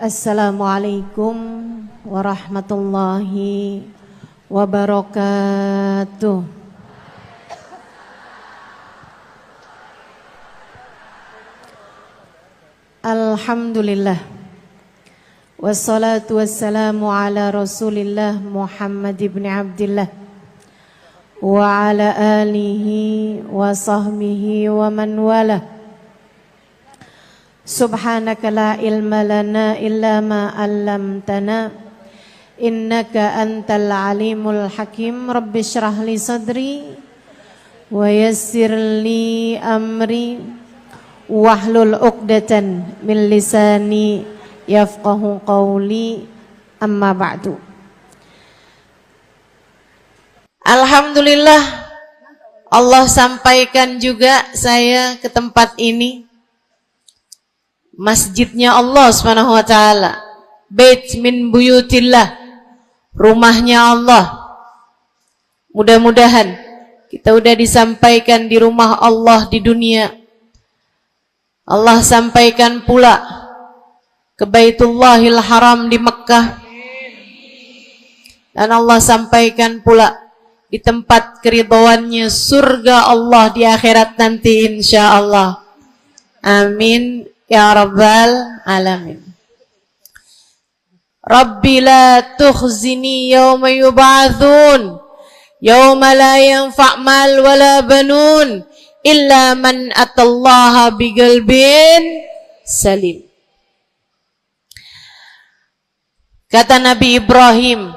Assalamualaikum warahmatullahi wabarakatuh. Alhamdulillah. Wassalatu wassalamu ala Rasulillah Muhammad ibn Abdillah wa ala alihi wa sahbihi wa man wala. Subhanaka la ilma lana illa ma 'allamtana innaka antal alimul hakim. Rabbi shrah li sadri wa yassir li amri wahlul 'uqdatan min lisani yafqahu qawli. Amma ba'du. Alhamdulillah, Allah sampaikan juga saya ke tempat ini. Masjidnya Allah Subhanahu wa taala, bait min buyutillah, rumahnya Allah. Mudah-mudahan kita udah disampaikan di rumah Allah di dunia. Allah sampaikan pula ke Baitullahil Haram di Mekkah. Dan Allah sampaikan pula di tempat keridhaannya surga Allah di akhirat nanti insyaallah. Amin ya rabbal alamin. Rabbi la tukhzini yawma yub'atsun yawma la yanfa' mal wala banun illa man atallaha biqalbin salim. Kata Nabi Ibrahim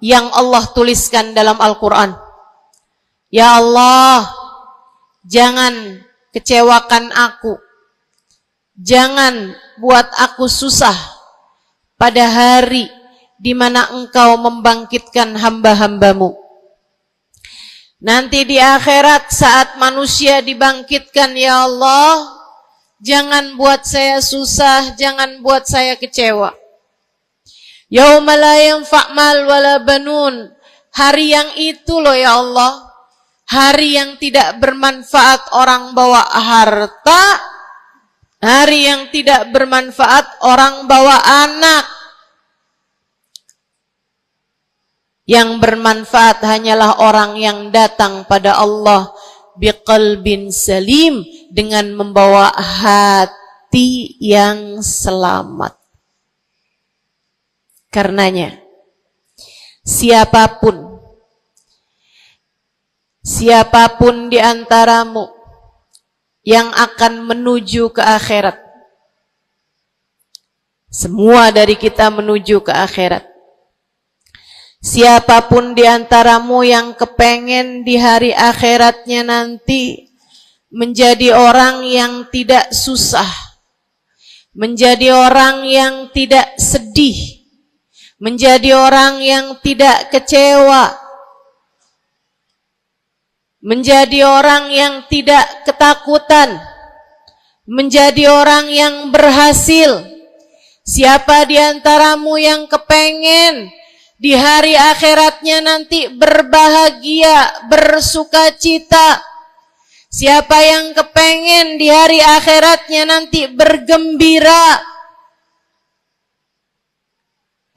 yang Allah tuliskan dalam Al-Quran, ya Allah, jangan kecewakan aku, jangan buat aku susah pada hari di mana engkau membangkitkan hamba-hambamu. Nanti di akhirat saat manusia dibangkitkan, ya Allah, jangan buat saya susah, jangan buat saya kecewa. Yauma la yanfa' mal wala banun. Hari yang itu loh ya Allah, hari yang tidak bermanfaat orang bawa harta, hari yang tidak bermanfaat orang bawa anak. Yang bermanfaat hanyalah orang yang datang pada Allah biqalbin salim, dengan membawa hati yang selamat. Karenanya siapapun di antaramu yang akan menuju ke akhirat, semua dari kita menuju ke akhirat. Siapapun di antaramu yang kepengen di hari akhiratnya nanti menjadi orang yang tidak susah, menjadi orang yang tidak sedih, menjadi orang yang tidak kecewa, menjadi orang yang tidak ketakutan, menjadi orang yang berhasil. Siapa di antaramu yang kepengen di hari akhiratnya nanti berbahagia, bersukacita? Siapa yang kepengen di hari akhiratnya nanti bergembira?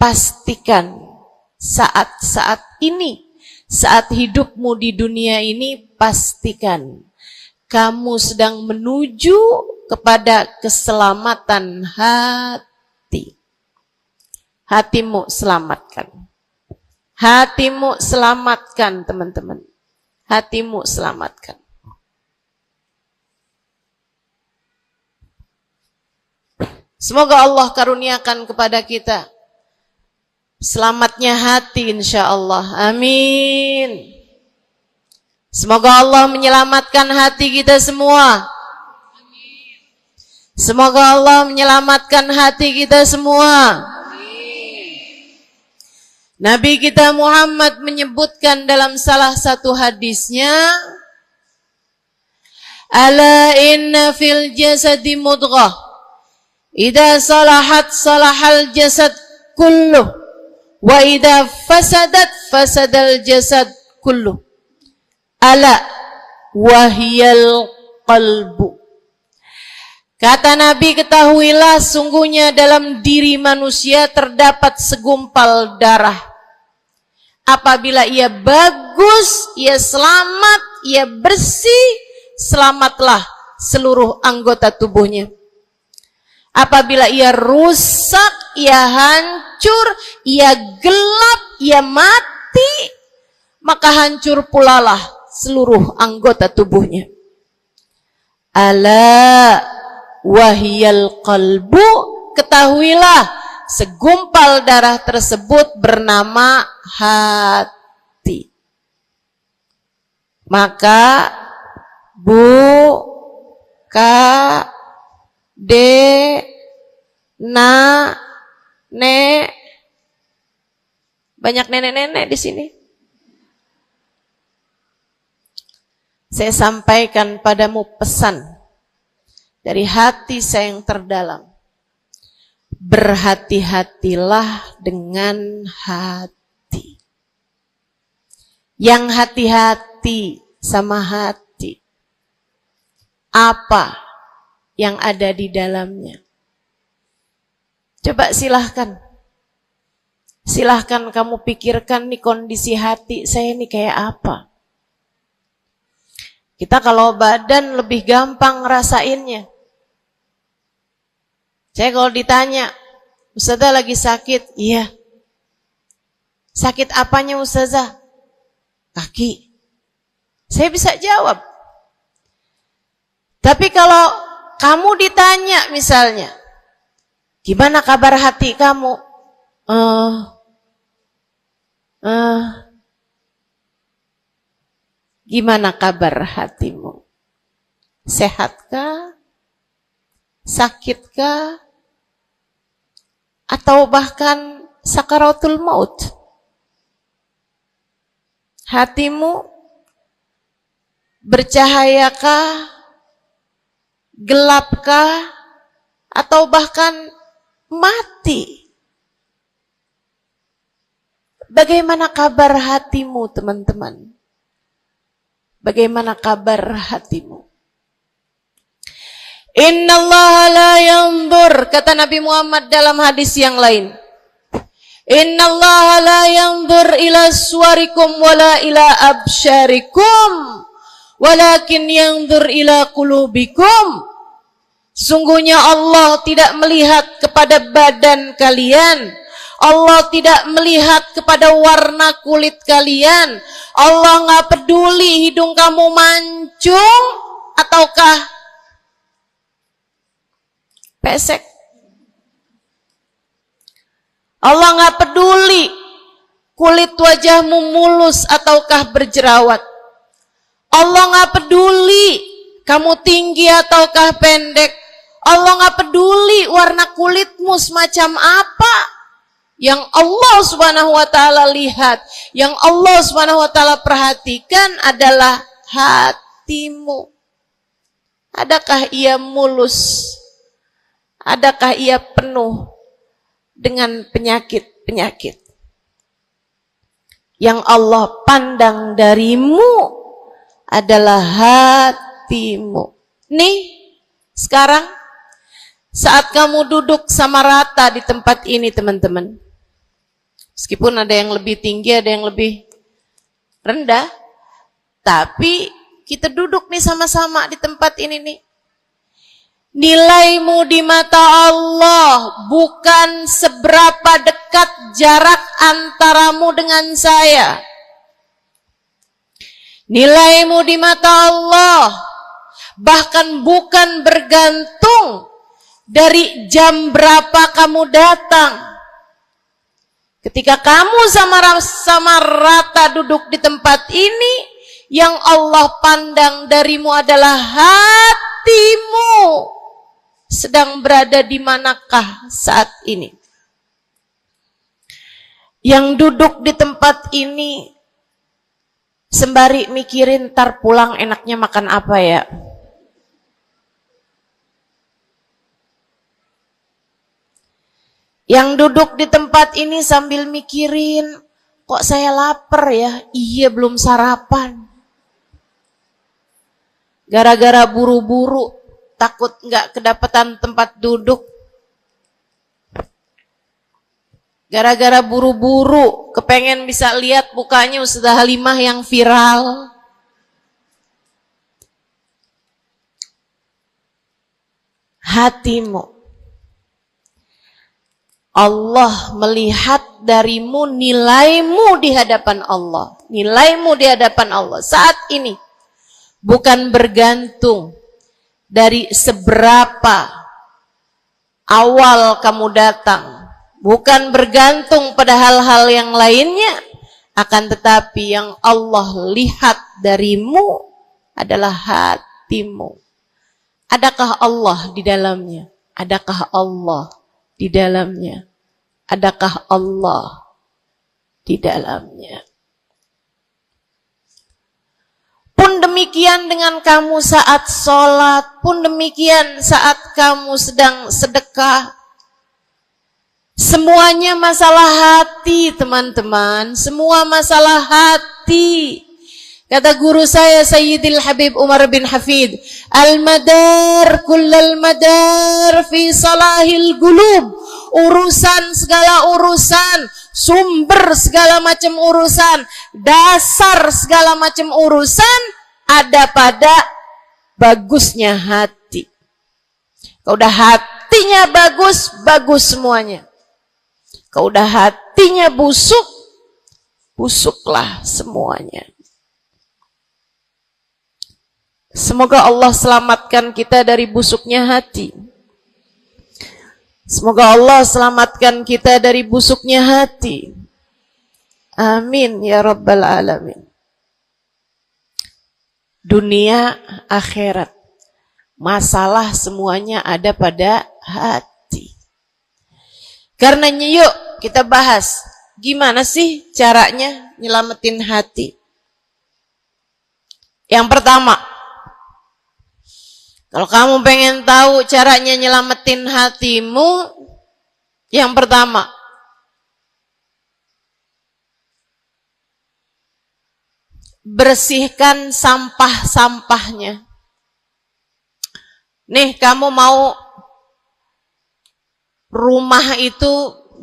Pastikan saat-saat ini, saat hidupmu di dunia ini, pastikan kamu sedang menuju kepada keselamatan hati. Hatimu selamatkan. Hatimu selamatkan, teman-teman. Hatimu selamatkan. Semoga Allah karuniakan kepada kita selamatnya hati insyaallah. Amin. Semoga Allah menyelamatkan hati kita semua. Semoga Allah menyelamatkan hati kita semua. Nabi kita Muhammad menyebutkan dalam salah satu hadisnya, ala inna fil jasadi mudghah, idza salahat salahal jasad kulluh, wa idza fasadat fasadal jasad kullu, ala wahiyal qalbu. Kata Nabi, ketahuilah sungguhnya dalam diri manusia terdapat segumpal darah. Apabila ia bagus, ia selamat, ia bersih, selamatlah seluruh anggota tubuhnya. Apabila ia rusak, ia hancur, ia gelap, ia mati, maka hancur pulalah seluruh anggota tubuhnya. Ala wahiyal qalbu, ketahuilah segumpal darah tersebut bernama hati. Maka banyak nenek-nenek di sini. Saya sampaikan padamu pesan dari hati saya yang terdalam. Berhati-hatilah dengan hati. Yang hati-hati sama hati. Apa yang ada di dalamnya? Coba silahkan. Silahkan kamu pikirkan nih kondisi hati saya ini kayak apa. Kita kalau badan lebih gampang ngerasainnya. Saya kalau ditanya, Ustazah lagi sakit? Iya. Sakit apanya Ustazah? Kaki. Saya bisa jawab. Tapi kalau kamu ditanya misalnya, gimana kabar hati kamu? Gimana kabar hatimu? Sehatkah? Sakitkah? Atau bahkan sakaratul maut? Hatimu bercahayakah? Gelapkah? Atau bahkan mati? Bagaimana kabar hatimu, teman-teman? Bagaimana kabar hatimu? Innallaha la yanzur, kata Nabi Muhammad dalam hadis yang lain. Innallaha la yanzur ila suwarikum wala ila absyarikum, walakin yanzur ila qulubikum. Sungguhnya Allah tidak melihat kepada badan kalian. Allah tidak melihat kepada warna kulit kalian. Allah nggak peduli hidung kamu mancung ataukah pesek. Allah nggak peduli kulit wajahmu mulus ataukah berjerawat. Allah nggak peduli kamu tinggi ataukah pendek. Allah nggak peduli warna kulitmu semacam apa. Yang Allah Subhanahu wa taala lihat, yang Allah Subhanahu wa taala perhatikan adalah hatimu. Adakah ia mulus? Adakah ia penuh dengan penyakit-penyakit? Yang Allah pandang darimu adalah hatimu. Nih, sekarang saat kamu duduk sama rata di tempat ini, teman-teman. Meskipun ada yang lebih tinggi, ada yang lebih rendah, tapi kita duduk nih sama-sama di tempat ini nih. Nilaimu di mata Allah bukan seberapa dekat jarak antaramu dengan saya. Nilaimu di mata Allah bahkan bukan bergantung dari jam berapa kamu datang. Ketika kamu sama rata duduk di tempat ini, yang Allah pandang darimu adalah hatimu. Sedang berada di manakah saat ini? Yang duduk di tempat ini sembari mikirin ntar pulang enaknya makan apa ya? Yang duduk di tempat ini sambil mikirin, kok saya lapar ya? Iya, belum sarapan. Gara-gara buru-buru, takut nggak kedapatan tempat duduk. Gara-gara buru-buru, kepengen bisa lihat mukanya Ustazah Halimah yang viral. Hatimu. Allah melihat darimu nilaimu di hadapan Allah. Nilaimu di hadapan Allah saat ini. Bukan bergantung dari seberapa awal kamu datang. Bukan bergantung pada hal-hal yang lainnya, akan tetapi yang Allah lihat darimu adalah hatimu. Adakah Allah di dalamnya? Adakah Allah di dalamnya? Adakah Allah di dalamnya? Pun demikian dengan kamu saat sholat, pun demikian saat kamu sedang sedekah. Semuanya masalah hati, teman-teman. Semua masalah hati. Kata guru saya Sayyidil Habib Umar bin Hafid, al-madar kullal madar fi salahil gulub. Urusan segala urusan, sumber segala macam urusan, dasar segala macam urusan ada pada bagusnya hati. Kalau udah hatinya bagus, bagus semuanya. Kalau udah hatinya busuk, busuklah semuanya. Semoga Allah selamatkan kita dari busuknya hati. Semoga Allah selamatkan kita dari busuknya hati. Amin ya Rabbal Alamin. Dunia, akhirat. Masalah semuanya ada pada hati. Karenanya yuk kita bahas gimana sih caranya nyelamatin hati. Yang pertama, kalau kamu pengen tahu caranya nyelamatin hatimu, yang pertama, bersihkan sampah-sampahnya. Nih, kamu mau rumah itu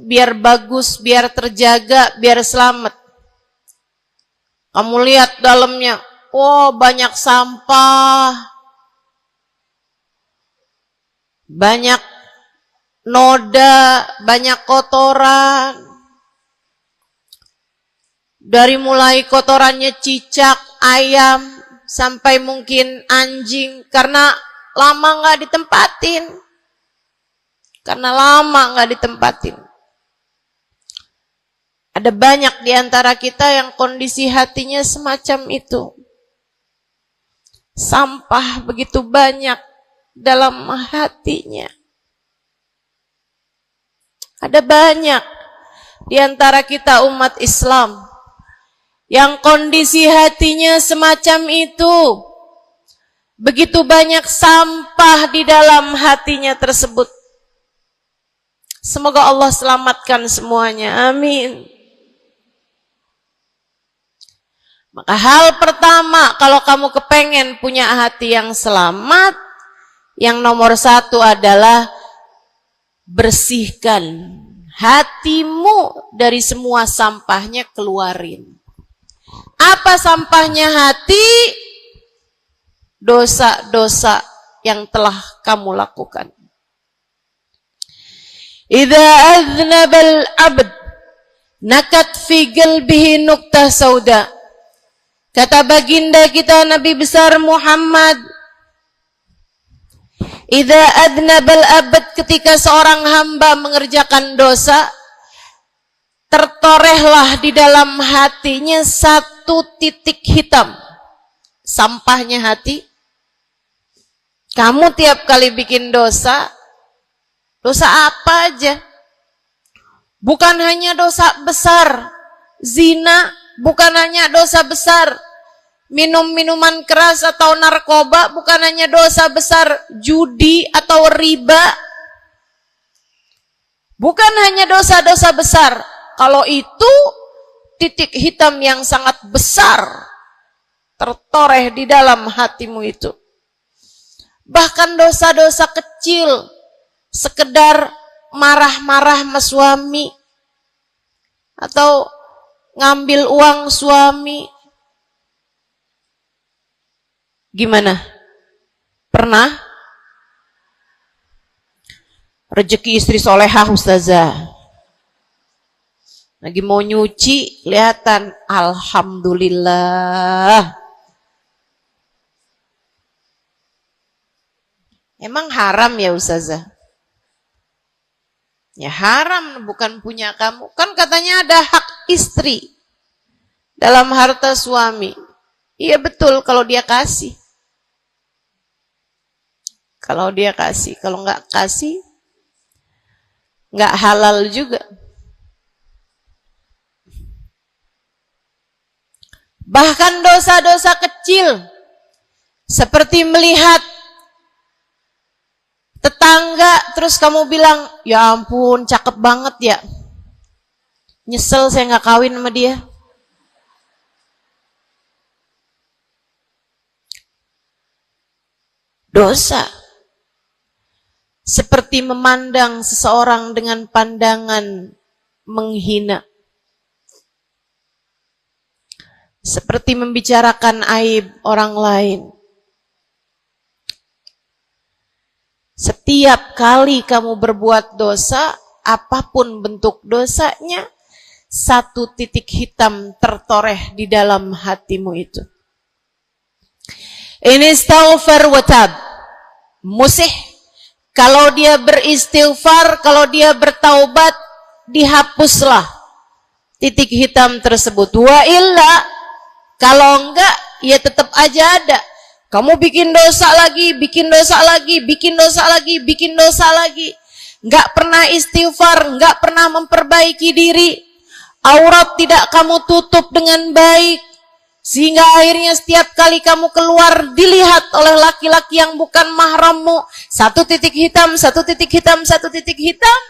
biar bagus, biar terjaga, biar selamat. Kamu lihat dalamnya, oh banyak sampah, banyak noda, banyak kotoran. Dari mulai kotorannya cicak, ayam, sampai mungkin anjing, karena lama nggak ditempatin. Karena lama nggak ditempatin. Ada banyak di antara kita yang kondisi hatinya semacam itu. Sampah begitu banyak dalam hatinya. Ada banyak di antara kita umat Islam yang kondisi hatinya semacam itu. Begitu banyak sampah di dalam hatinya tersebut. Semoga Allah selamatkan semuanya. Amin. Maka hal pertama, kalau kamu kepengen punya hati yang selamat, yang nomor satu adalah bersihkan hatimu dari semua sampahnya, keluarin. Apa sampahnya hati? Dosa-dosa yang telah kamu lakukan. Idza aznabal abd nakat fi qalbihi nuqtah sauda. Kata baginda kita Nabi besar Muhammad, idza aznabal abd, ketika seorang hamba mengerjakan dosa, tertorehlah di dalam hatinya satu titik hitam. Sampahnya hati. Kamu tiap kali bikin dosa, dosa apa aja? Bukan hanya dosa besar, zina, bukan hanya dosa besar, minum minuman keras atau narkoba, bukan hanya dosa besar, judi atau riba. Bukan hanya dosa-dosa besar. Kalau itu titik hitam yang sangat besar tertoreh di dalam hatimu itu. Bahkan dosa-dosa kecil, sekedar marah-marah sama suami, atau ngambil uang suami. Gimana? Pernah? Rezeki istri solehah ustazah. Lagi mau nyuci, kelihatan, alhamdulillah. Emang haram ya ustazah? Ya haram, bukan punya kamu. Kan katanya ada hak istri dalam harta suami. Iya betul kalau dia kasih. Kalau dia kasih, kalau nggak kasih, nggak halal juga. Bahkan dosa-dosa kecil, seperti melihat tetangga, terus kamu bilang, ya ampun, cakep banget ya. Nyesel saya nggak kawin sama dia. Dosa. Seperti memandang seseorang dengan pandangan menghina. Seperti membicarakan aib orang lain. Setiap kali kamu berbuat dosa, apapun bentuk dosanya, satu titik hitam tertoreh di dalam hatimu itu. Ini istighfar wa tab. Musih. Kalau dia beristighfar, kalau dia bertaubat, dihapuslah titik hitam tersebut. Wa illa, kalau enggak, ya tetap aja ada. Kamu bikin dosa lagi, bikin dosa lagi, bikin dosa lagi, bikin dosa lagi. Enggak pernah istighfar, enggak pernah memperbaiki diri. Aurat tidak kamu tutup dengan baik. Sehingga akhirnya setiap kali kamu keluar dilihat oleh laki-laki yang bukan mahrammu. Satu titik hitam, satu titik hitam, satu titik hitam.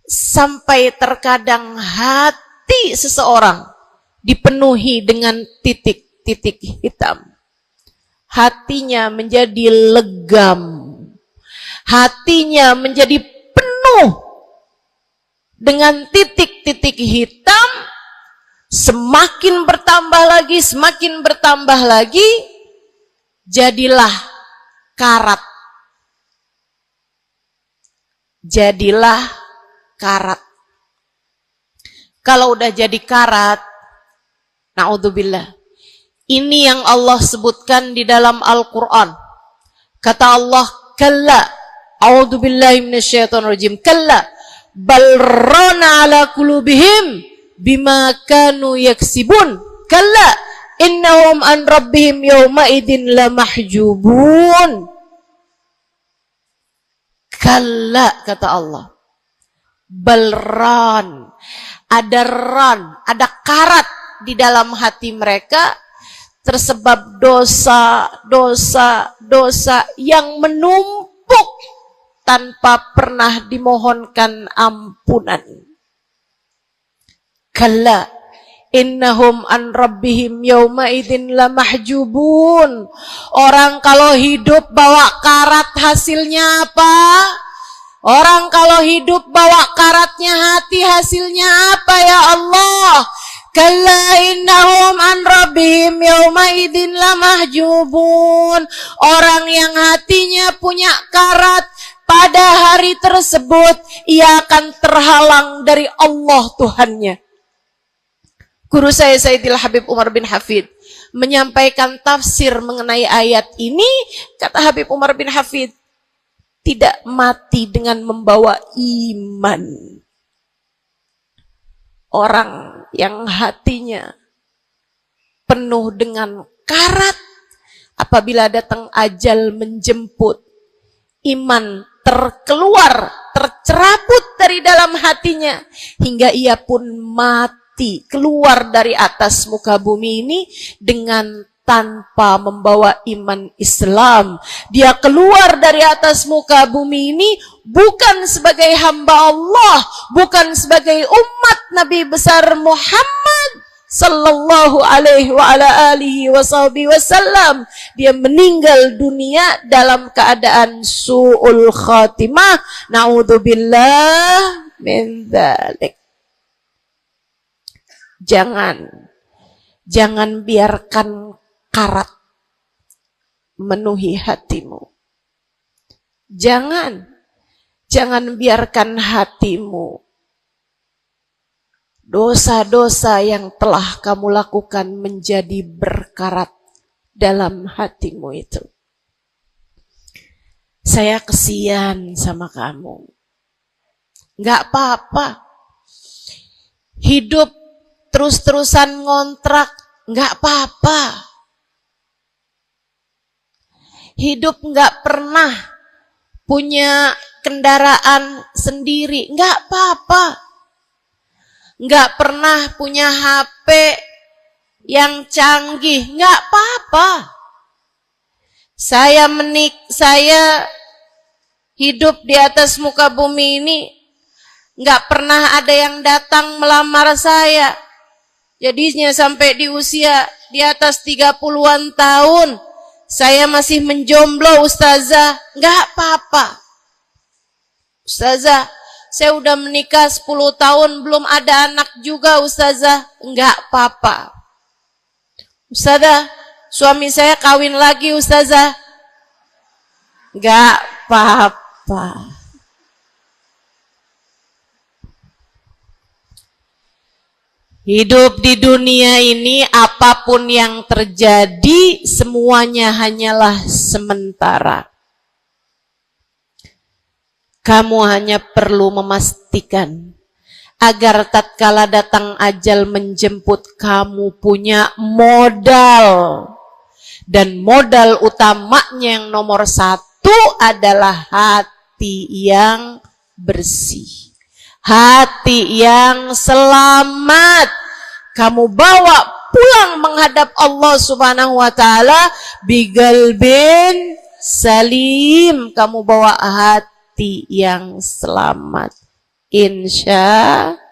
Sampai terkadang hati seseorang dipenuhi dengan titik-titik hitam. Hatinya menjadi legam. Hatinya menjadi penuh dengan titik-titik hitam. Semakin bertambah lagi, semakin bertambah lagi, jadilah karat. Jadilah karat. Kalau udah jadi karat, na'udzubillah. Ini yang Allah sebutkan di dalam Al-Quran. Kata Allah, kalla, a'udzubillahi minasyaitonirrajim, kalla, balrana ala qulubihim bima kanu yaksibun, kalla innahum an rabbihim yawma idin lamahjubun. Kalla, kata Allah, balran, ada ran, ada karat di dalam hati mereka, tersebab dosa yang menumpuk tanpa pernah dimohonkan ampunan. Kalla innahum an rabbihim yawma idzin lamahjubun. Orang kalau hidup bawa karat hasilnya apa? Orang kalau hidup bawa karatnya hati hasilnya apa ya Allah? Kalla innahum an rabbihim yawma idzin lamahjubun. Orang yang hatinya punya karat, pada hari tersebut ia akan terhalang dari Allah Tuhannya. Guru saya Sayyidil Habib Umar bin Hafid menyampaikan tafsir mengenai ayat ini. Kata Habib Umar bin Hafid, tidak mati dengan membawa iman. Orang yang hatinya penuh dengan karat, apabila datang ajal menjemput, iman terkeluar, tercerabut dari dalam hatinya, hingga ia pun mati, keluar dari atas muka bumi ini dengan tanpa membawa iman Islam. Dia keluar dari atas muka bumi ini bukan sebagai hamba Allah, bukan sebagai umat Nabi besar Muhammad sallallahu alaihi wa ala alihi wasallam, dia meninggal dunia dalam keadaan su'ul khatimah. Na'udzubillah min dzalik. Jangan biarkan karat memenuhi hatimu. Jangan biarkan hatimu, dosa-dosa yang telah kamu lakukan menjadi berkarat dalam hatimu itu. Saya kesian sama kamu. Nggak apa-apa. Hidup terus-terusan ngontrak, nggak apa-apa. Hidup nggak pernah punya kendaraan sendiri, nggak apa-apa. Nggak pernah punya HP yang canggih, nggak apa-apa. Saya hidup di atas muka bumi ini, nggak pernah ada yang datang melamar saya. Jadinya sampai di usia di atas 30-an tahun, saya masih menjomblo, Ustazah. Nggak apa-apa. Ustazah, saya udah menikah 10 tahun, belum ada anak juga, Ustazah. Nggak apa-apa. Ustazah, suami saya kawin lagi, Ustazah. Nggak apa-apa. Hidup di dunia ini, apapun yang terjadi, semuanya hanyalah sementara. Kamu hanya perlu memastikan agar tatkala datang ajal menjemput, kamu punya modal. Dan modal utamanya yang nomor 1 adalah hati yang bersih. Hati yang selamat. Kamu bawa pulang menghadap Allah Subhanahu wa ta'ala bigalbin salim. Kamu bawa hati yang selamat. Insya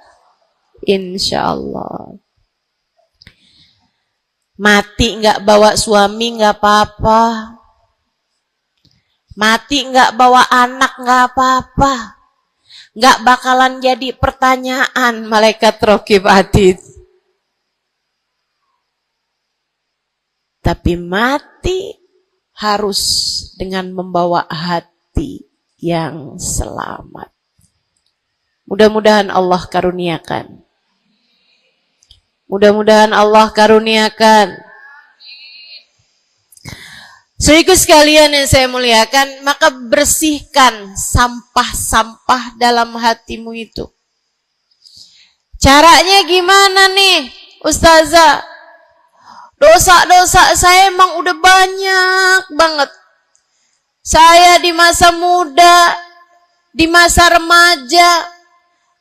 Allah. Mati nggak bawa suami nggak apa-apa. Mati nggak bawa anak nggak apa-apa. Nggak bakalan jadi pertanyaan malaikat raqib atid. Tapi mati harus dengan membawa hati yang selamat. Mudah-mudahan Allah karuniakan. Mudah-mudahan Allah karuniakan. Saudaraku sekalian yang saya muliakan, maka bersihkan sampah-sampah dalam hatimu itu. Caranya gimana nih, Ustazah? Dosa-dosa saya emang udah banyak banget. Saya di masa muda, di masa remaja,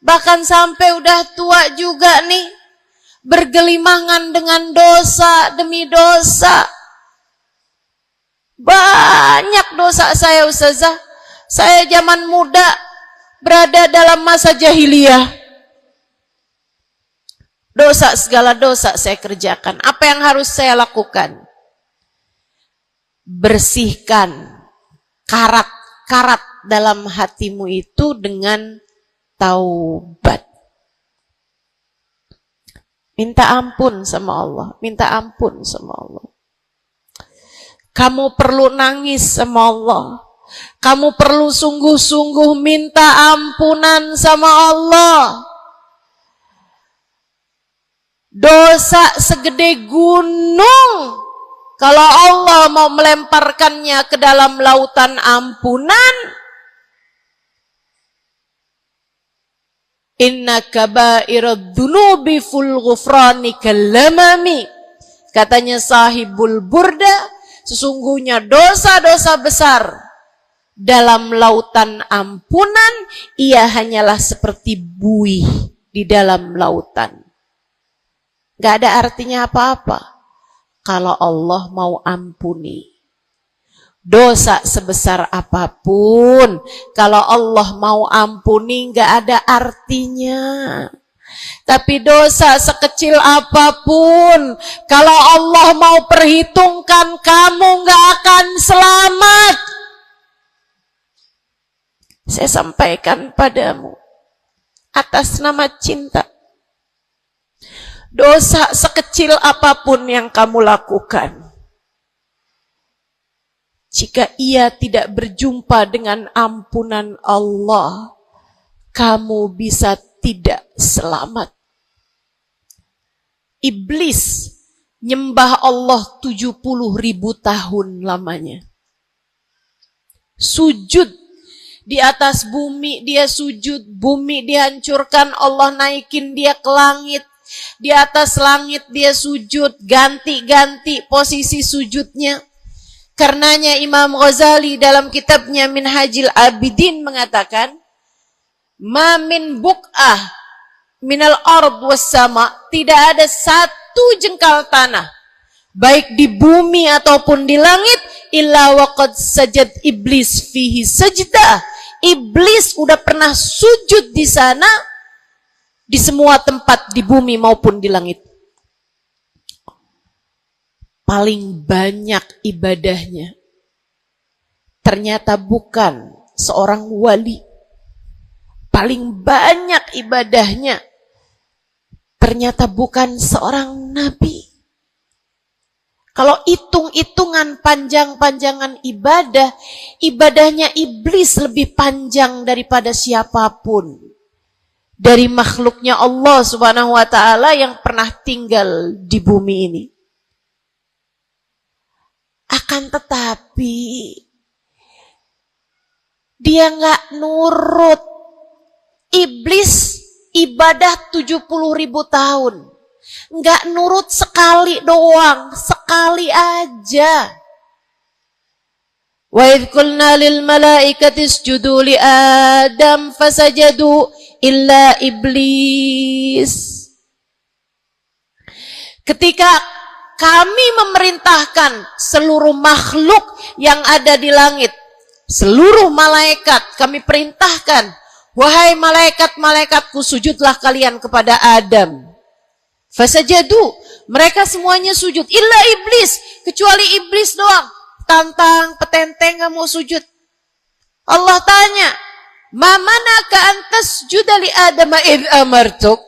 bahkan sampai udah tua juga nih, bergelimangan dengan dosa demi dosa. Banyak dosa saya, Ustazah. Saya zaman muda berada dalam masa jahiliyah. Dosa, segala dosa saya kerjakan. Apa yang harus saya lakukan? Bersihkan karat-karat dalam hatimu itu dengan taubat. Minta ampun sama Allah. Minta ampun sama Allah. Kamu perlu nangis sama Allah. Kamu perlu sungguh-sungguh minta ampunan sama Allah. Dosa segede gunung, kalau Allah mau melemparkannya ke dalam lautan ampunan, inna kaba'irad dunubi ful ghufrani kallamami. Katanya sahibul burda, sesungguhnya dosa-dosa besar dalam lautan ampunan, ia hanyalah seperti buih di dalam lautan. Gak ada artinya apa-apa kalau Allah mau ampuni. Dosa sebesar apapun, kalau Allah mau ampuni gak ada artinya. Tapi dosa sekecil apapun, kalau Allah mau perhitungkan, kamu gak akan selamat. Saya sampaikan padamu atas nama cinta. Dosa sekecil apapun yang kamu lakukan, jika ia tidak berjumpa dengan ampunan Allah, kamu bisa tidak selamat. Iblis nyembah Allah 70.000 tahun lamanya. Sujud di atas bumi, dia sujud, bumi dihancurkan, Allah naikin dia ke langit. Di atas langit dia sujud, ganti-ganti posisi sujudnya. Karenanya Imam Ghazali dalam kitabnya Minhajul Abidin mengatakan, ma min buk'ah minal ard was sama, tidak ada satu jengkal tanah, baik di bumi ataupun di langit, illa waqad sajad iblis fihi sajdah. Iblis udah pernah sujud di sana, di semua tempat di bumi maupun di langit. Paling banyak ibadahnya ternyata bukan seorang wali. Paling banyak ibadahnya ternyata bukan seorang nabi. Kalau hitung-hitungan panjang-panjangan ibadah, ibadahnya iblis lebih panjang daripada siapapun dari makhluknya Allah Subhanahu wa ta'ala yang pernah tinggal di bumi ini. Akan tetapi dia gak nurut. Iblis ibadah 70.000 tahun, gak nurut sekali doang, sekali aja. Wa idh qulna lil malaikati isjudu li Adam fasajadu illa iblis. Ketika kami memerintahkan seluruh makhluk yang ada di langit, seluruh malaikat kami perintahkan, wahai malaikat-malaikatku, sujudlah kalian kepada Adam. Fasajadu, mereka semuanya sujud, illa iblis, kecuali iblis doang. Tantang, petenteng gak mau sujud. Allah tanya, ma manaka antas judali Adam id amartuk?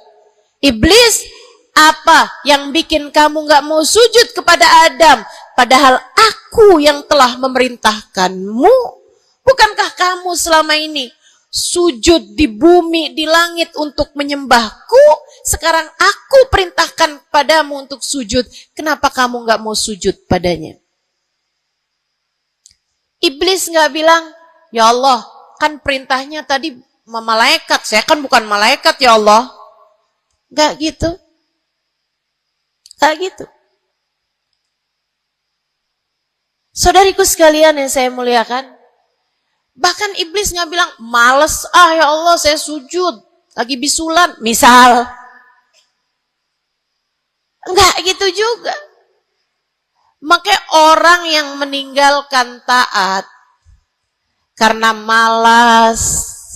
Iblis, apa yang bikin kamu gak mau sujud kepada Adam? Padahal aku yang telah memerintahkanmu. Bukankah kamu selama ini sujud di bumi, di langit untuk menyembahku? Sekarang aku perintahkan padamu untuk sujud. Kenapa kamu gak mau sujud padanya? Iblis gak bilang, ya Allah, kan perintahnya tadi malaikat, saya kan bukan malaikat ya Allah. Gak gitu. Gak gitu. Saudariku sekalian yang saya muliakan, bahkan iblis gak bilang, males ya Allah saya sujud, lagi bisulan, misal. Enggak gitu juga. Makanya orang yang meninggalkan taat karena malas,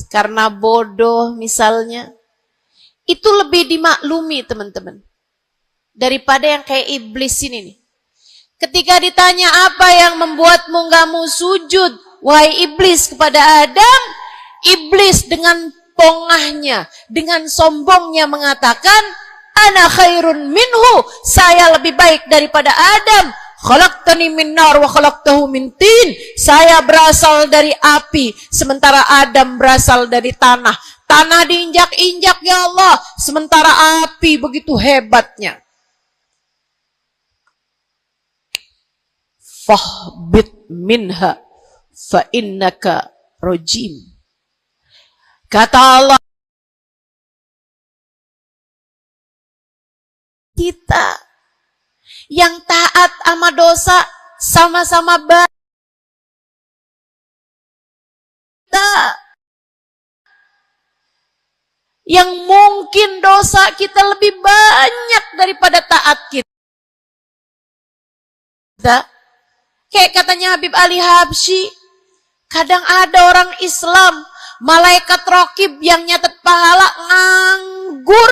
karena bodoh misalnya, itu lebih dimaklumi teman-teman daripada yang kayak iblis ini nih. Ketika ditanya apa yang membuatmu gak mau sujud, wahai iblis, kepada Adam, iblis dengan pongahnya, dengan sombongnya mengatakan, ana khairun minhu, saya lebih baik daripada Adam. Khalaqtani min nar wa khalaqtahu min tin. Saya berasal dari api, sementara Adam berasal dari tanah. Tanah diinjak-injak ya Allah, sementara api begitu hebatnya. Fahbit minha fa innaka rajim. Kata Allah, kita yang taat sama dosa sama-sama baik. Yang mungkin dosa kita lebih banyak daripada taat kita. Kayak katanya Habib Ali Habsyi, kadang ada orang Islam, malaikat rokib yang nyatet pahala nganggur,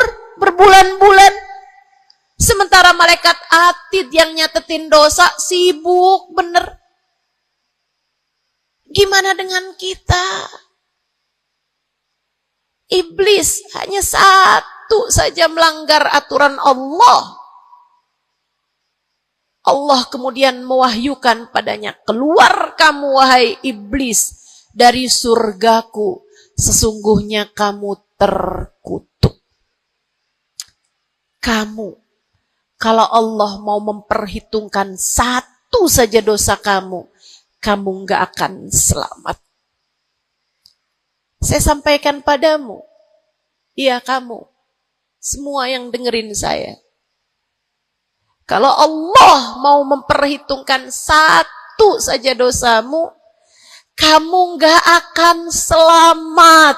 malaikat atid yang nyatetin dosa sibuk bener. Gimana dengan kita? Iblis hanya satu saja melanggar aturan Allah. Allah kemudian mewahyukan padanya, keluar kamu wahai iblis dari surgaku, sesungguhnya kamu terkutuk. Kamu, kalau Allah mau memperhitungkan satu saja dosa kamu, kamu nggak akan selamat. Saya sampaikan padamu, iya kamu, semua yang dengerin saya. Kalau Allah mau memperhitungkan satu saja dosamu, kamu nggak akan selamat.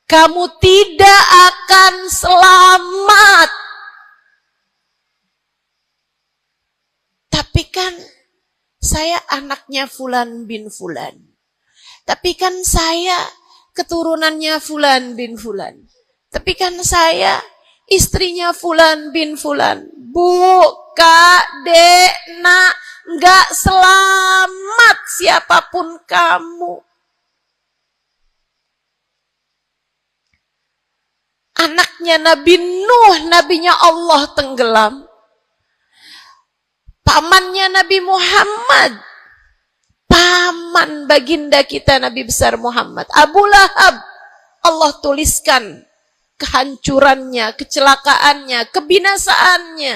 Kamu tidak akan selamat. Tapi kan saya anaknya Fulan bin Fulan. Tapi kan saya keturunannya Fulan bin Fulan. Tapi kan saya istrinya Fulan bin Fulan. Bu, Kak, Dek, Nak, nggak selamat siapapun kamu. Anaknya Nabi Nuh, nabinya Allah tenggelam. Pamannya Nabi Muhammad, paman baginda kita Nabi besar Muhammad, Abu Lahab, Allah tuliskan kehancurannya, kecelakaannya, kebinasaannya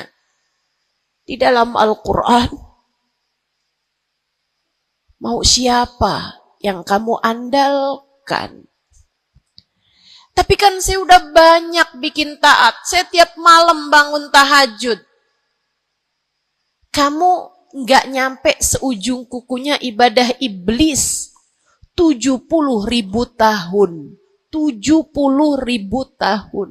di dalam Al-Quran. Mau siapa yang kamu andalkan? Tapi kan saya udah banyak bikin taat, saya tiap malam bangun tahajud. Kamu nggak nyampe seujung kukunya ibadah iblis 70.000 tahun. 70.000 tahun.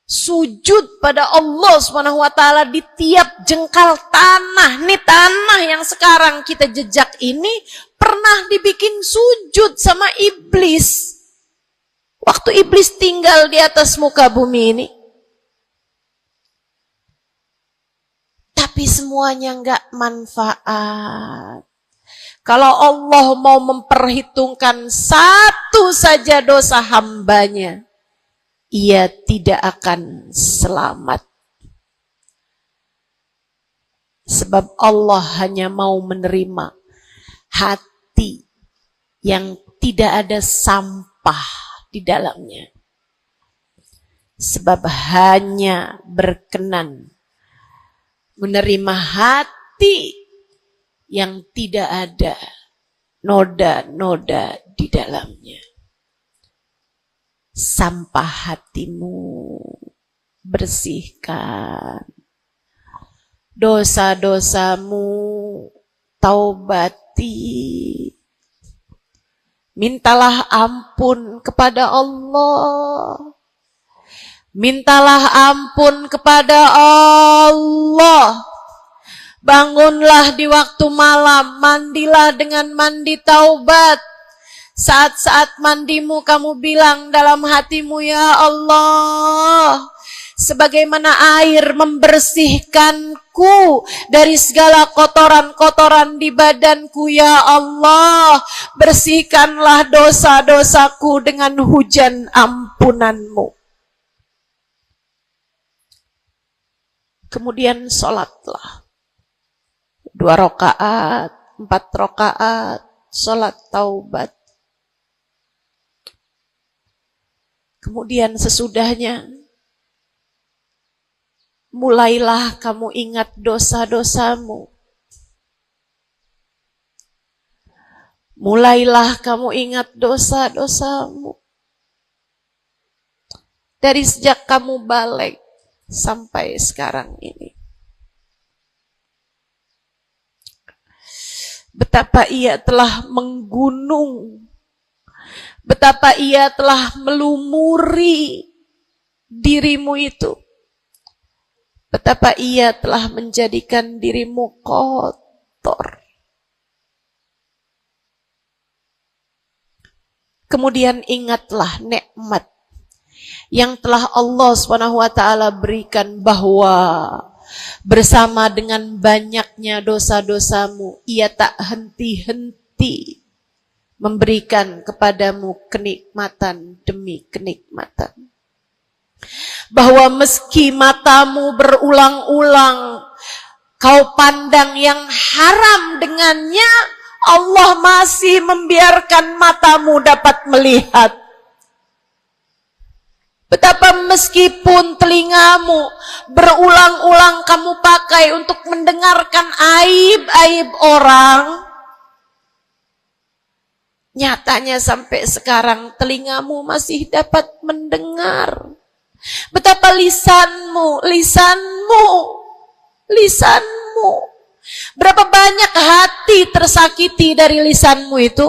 Sujud pada Allah SWT di tiap jengkal tanah. Nih tanah yang sekarang kita jejak ini pernah dibikin sujud sama iblis. Waktu iblis tinggal di atas muka bumi ini. Tapi semuanya nggak manfaat. Kalau Allah mau memperhitungkan satu saja dosa hambanya, ia tidak akan selamat. Sebab Allah hanya mau menerima hati yang tidak ada sampah di dalamnya. Sebab hanya berkenan menerima hati yang tidak ada noda-noda di dalamnya. Sampah hatimu bersihkan. Dosa-dosamu taubati. Mintalah ampun kepada Allah. Mintalah ampun kepada Allah. Bangunlah di waktu malam, mandilah dengan mandi taubat. Saat-saat mandimu kamu bilang dalam hatimu, ya Allah, sebagaimana air membersihkanku dari segala kotoran-kotoran di badanku, ya Allah, bersihkanlah dosa-dosaku dengan hujan ampunanmu. Kemudian sholatlah 2 rakaat, 4 rakaat, sholat taubat. Kemudian sesudahnya, mulailah kamu ingat dosa-dosamu. Mulailah kamu ingat dosa-dosamu. Dari sejak kamu balik sampai sekarang ini. Betapa ia telah menggunung. Betapa ia telah melumuri dirimu itu. Betapa ia telah menjadikan dirimu kotor. Kemudian ingatlah nikmat yang telah Allah SWT berikan, bahwa bersama dengan banyaknya dosa-dosamu, Ia tak henti-henti memberikan kepadamu kenikmatan demi kenikmatan. Bahwa meski matamu berulang-ulang kau pandang yang haram dengannya, Allah masih membiarkan matamu dapat melihat. Betapa meskipun telingamu berulang-ulang kamu pakai untuk mendengarkan aib-aib orang, nyatanya sampai sekarang telingamu masih dapat mendengar. Betapa lisanmu, berapa banyak hati tersakiti dari lisanmu itu.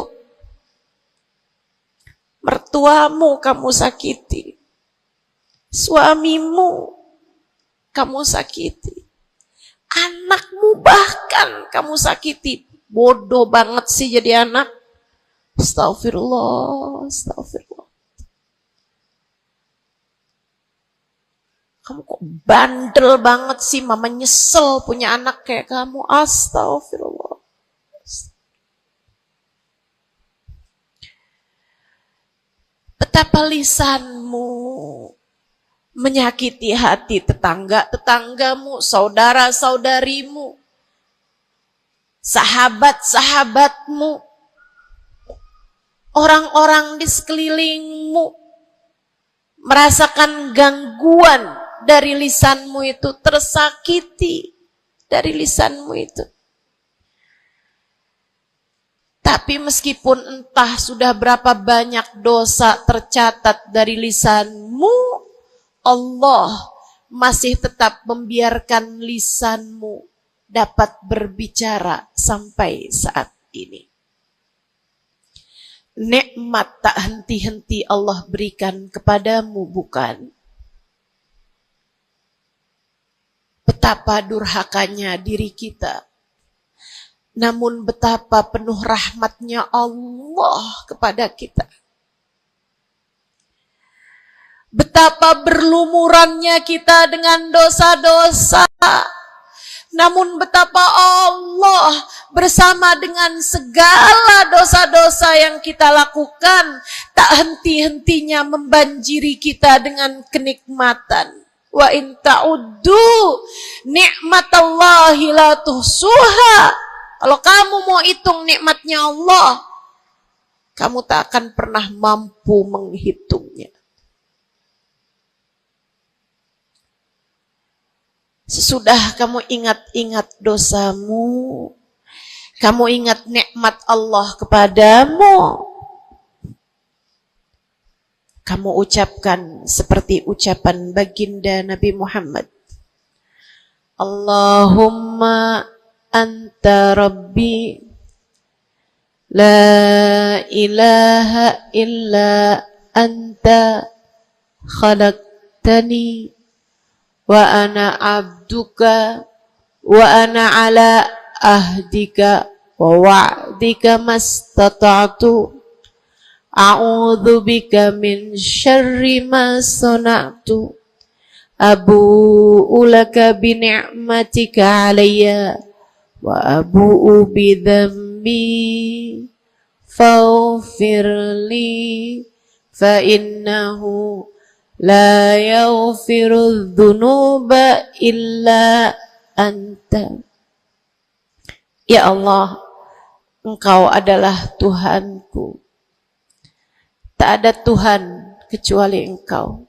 Mertuamu kamu sakiti, suamimu kamu sakiti, anakmu bahkan kamu sakiti. Bodoh banget sih jadi anak. Astagfirullah. Kamu kok bandel banget sih, mama nyesel punya anak kayak kamu. Astagfirullah. Betapa lisanmu menyakiti hati tetanggamu, saudara-saudarimu, sahabat-sahabatmu, orang-orang di sekelilingmu merasakan gangguan dari lisanmu itu, tersakiti dari lisanmu itu. Tapi meskipun entah sudah berapa banyak dosa tercatat dari lisanmu, Allah masih tetap membiarkan lisanmu dapat berbicara sampai saat ini. Nikmat tak henti-henti Allah berikan kepadamu, bukan? Betapa durhakanya diri kita. Namun betapa penuh rahmatnya Allah kepada kita. Betapa berlumurannya kita dengan dosa-dosa. Namun betapa Allah bersama dengan segala dosa-dosa yang kita lakukan, tak henti-hentinya membanjiri kita dengan kenikmatan. Wa in ta'uddu ni'matallahi la tuhsuha. Kalau kamu mau hitung nikmatnya Allah, kamu tak akan pernah mampu menghitungnya. Sesudah kamu ingat-ingat dosamu, kamu ingat nikmat Allah kepadamu, kamu ucapkan seperti ucapan baginda Nabi Muhammad. Allahumma anta rabbi, la ilaha illa anta khalaqtani wa ana abduka wa ana ala ahdika wa wa'dika mastata'tu a'udzu bika min syarri ma sana'tu abu'u laka bi ni'matika 'alayya wa abu'u bi dhanbi faghfirli fa innahu la yaghfiru dzunuba illa anta. Ya Allah, Engkau adalah Tuhanku. Tak ada Tuhan kecuali Engkau.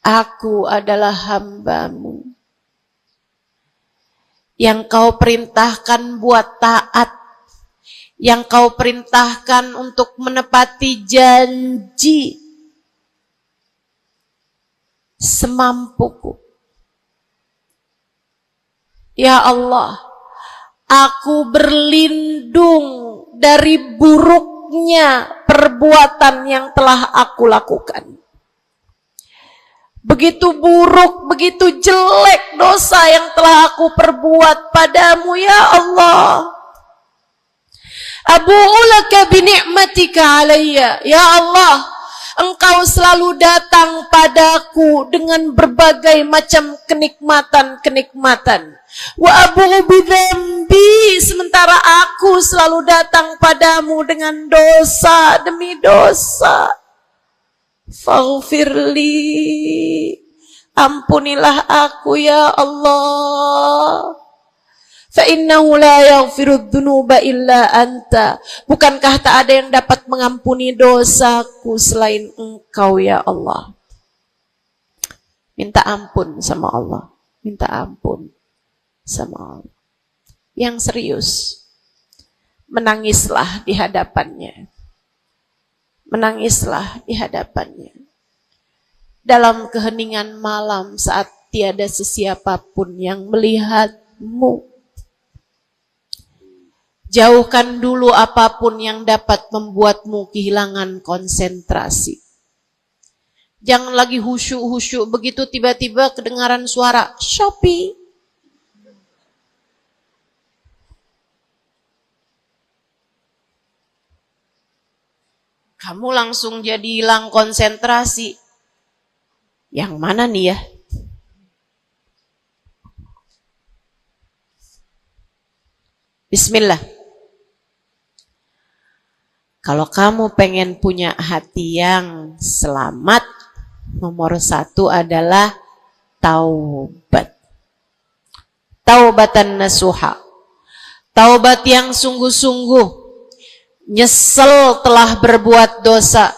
Aku adalah hamba-Mu yang Kau perintahkan buat taat, yang Kau perintahkan untuk menepati janji semampuku. Ya Allah, aku berlindung dari buruknya perbuatan yang telah aku lakukan. Begitu buruk, begitu jelek dosa yang telah aku perbuat padamu, ya Allah. Abu'u laka bi ni'matika 'alayya. Ya Allah, Engkau selalu datang padaku dengan berbagai macam kenikmatan-kenikmatan. Wa abu'u bidzambi, sementara aku selalu datang padamu dengan dosa demi dosa. Faghfirli, ampunilah aku ya Allah. Fa innahu la yaghfirudz dzunuba illa anta. Bukankah tak ada yang dapat mengampuni dosaku selain Engkau ya Allah. Minta ampun sama Allah. Minta ampun sama Allah. Yang serius, menangislah di hadapannya. Menangislah di hadapannya. Dalam keheningan malam saat tiada sesiapapun yang melihatmu. Jauhkan dulu apapun yang dapat membuatmu kehilangan konsentrasi. Jangan lagi khusyuk-khusyuk begitu tiba-tiba kedengaran suara Shopee. Kamu langsung jadi hilang konsentrasi. Yang mana nih ya? Bismillah. Kalau kamu pengen punya hati yang selamat, nomor 1 adalah taubat. Taubatan nasuha. Taubat yang sungguh-sungguh. Nyesel telah berbuat dosa.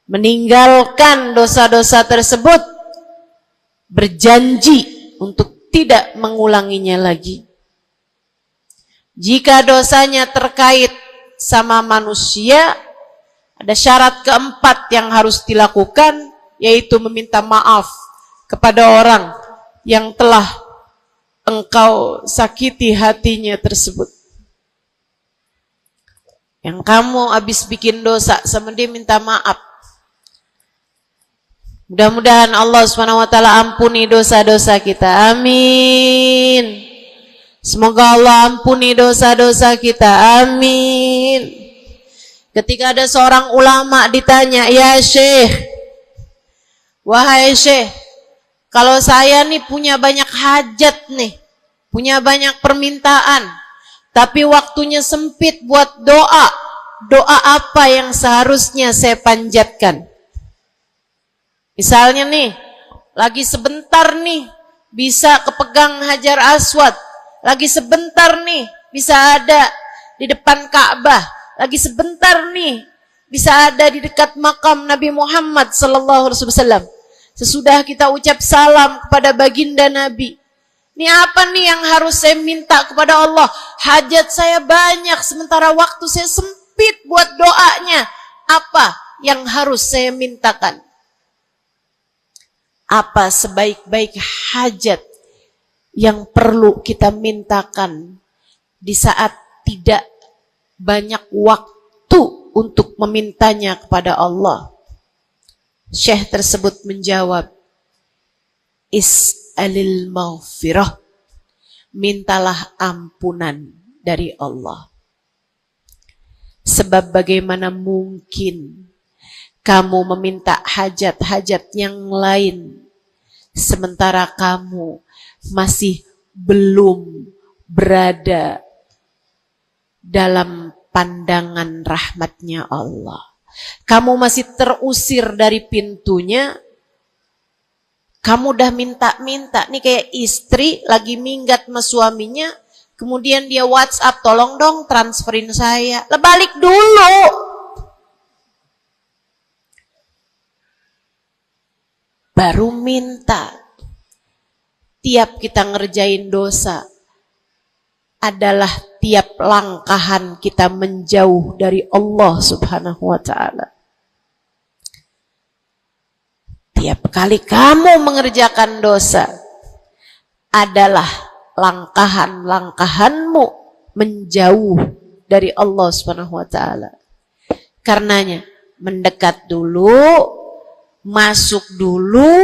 Meninggalkan dosa-dosa tersebut. Berjanji untuk tidak mengulanginya lagi. Jika dosanya terkait sama manusia, ada syarat keempat yang harus dilakukan, yaitu meminta maaf kepada orang yang telah engkau sakiti hatinya tersebut. Yang kamu habis bikin dosa sama dia, minta maaf. Mudah-mudahan Allah SWT ampuni dosa-dosa kita. Amin. Semoga Allah ampuni dosa-dosa kita. Amin. Ketika ada seorang ulama ditanya, ya Syekh, wahai Syekh, kalau saya nih punya banyak hajat nih, punya banyak permintaan, tapi waktunya sempit buat doa, doa apa yang seharusnya saya panjatkan? Misalnya nih, lagi sebentar nih, bisa kepegang Hajar Aswad. Lagi sebentar nih, bisa ada di depan Ka'bah. Lagi sebentar nih, bisa ada di dekat makam Nabi Muhammad SAW. Sesudah kita ucap salam kepada baginda Nabi. Ini apa nih yang harus saya minta kepada Allah? Hajat saya banyak, sementara waktu saya sempit buat doanya. Apa yang harus saya mintakan? Apa sebaik-baik hajat yang perlu kita mintakan di saat tidak banyak waktu untuk memintanya kepada Allah? Syekh tersebut menjawab, is'alil maghfirah, mintalah ampunan dari Allah. Sebab bagaimana mungkin kamu meminta hajat-hajat yang lain sementara kamu masih belum berada dalam pandangan rahmatnya Allah. Kamu masih terusir dari pintunya. Kamu udah minta-minta. Nih kayak istri lagi minggat sama suaminya. Kemudian dia WhatsApp, tolong dong transferin saya. Lah balik dulu. Baru minta. Tiap kita ngerjain dosa adalah tiap langkahan kita menjauh dari Allah Subhanahu wa ta'ala. Tiap kali kamu mengerjakan dosa adalah langkahan-langkahanmu menjauh dari Allah Subhanahu wa ta'ala. Karenanya mendekat dulu, masuk dulu,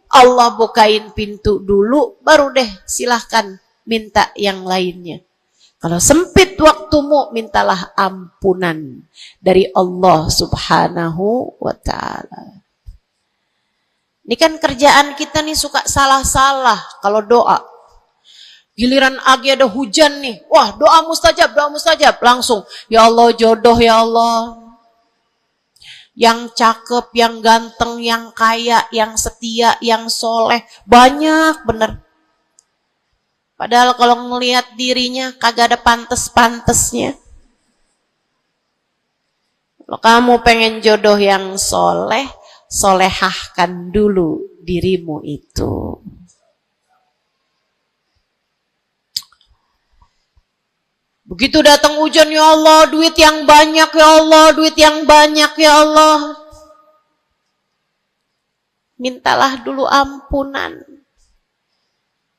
Allah bukain pintu dulu, baru deh silahkan minta yang lainnya. Kalau sempit waktumu, mintalah ampunan dari Allah Subhanahu wa ta'ala. Ini kan kerjaan kita nih suka salah-salah kalau doa. Giliran lagi ada hujan nih, wah doa mustajab, langsung. Ya Allah jodoh ya Allah. Yang cakep, yang ganteng, yang kaya, yang setia, yang soleh. Banyak bener. Padahal kalau ngelihat dirinya kagak ada pantes-pantesnya. Kalau kamu pengen jodoh yang soleh, solehahkan dulu dirimu itu. Begitu datang hujan, ya Allah, duit yang banyak ya Allah, duit yang banyak ya Allah. Mintalah dulu ampunan.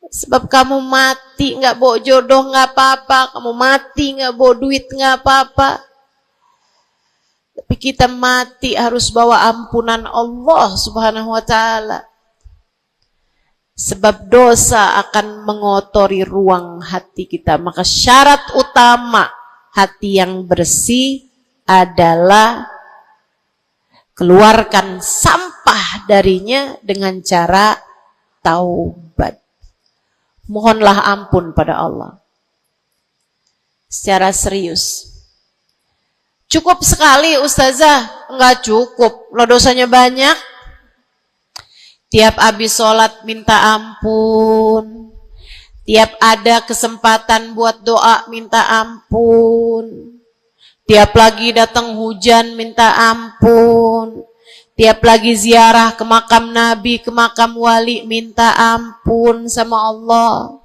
Sebab kamu mati nggak bawa jodoh nggak apa-apa, kamu mati nggak bawa duit nggak apa-apa. Tapi kita mati harus bawa ampunan Allah Subhanahu wa ta'ala. Sebab dosa akan mengotori ruang hati kita. Maka syarat utama hati yang bersih adalah keluarkan sampah darinya dengan cara taubat. Mohonlah ampun pada Allah. Secara serius. Cukup sekali Ustazah? Enggak cukup. Lo dosanya banyak. Tiap habis sholat minta ampun. Tiap ada kesempatan buat doa minta ampun. Tiap lagi datang hujan minta ampun. Tiap lagi ziarah ke makam Nabi, ke makam wali, minta ampun sama Allah.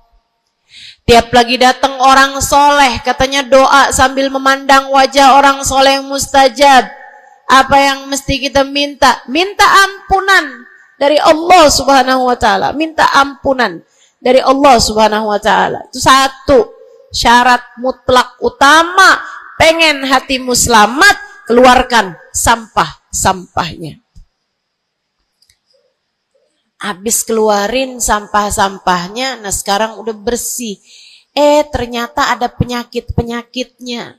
Tiap lagi datang orang soleh, katanya doa sambil memandang wajah orang soleh yang mustajab. Apa yang mesti kita minta? Minta ampunan dari Allah Subhanahu wa ta'ala. Minta ampunan dari Allah Subhanahu wa ta'ala. Itu satu syarat mutlak utama. Pengen hatimu selamat, keluarkan sampah-sampahnya. Habis keluarin sampah-sampahnya, nah sekarang udah bersih. Ternyata ada penyakit-penyakitnya.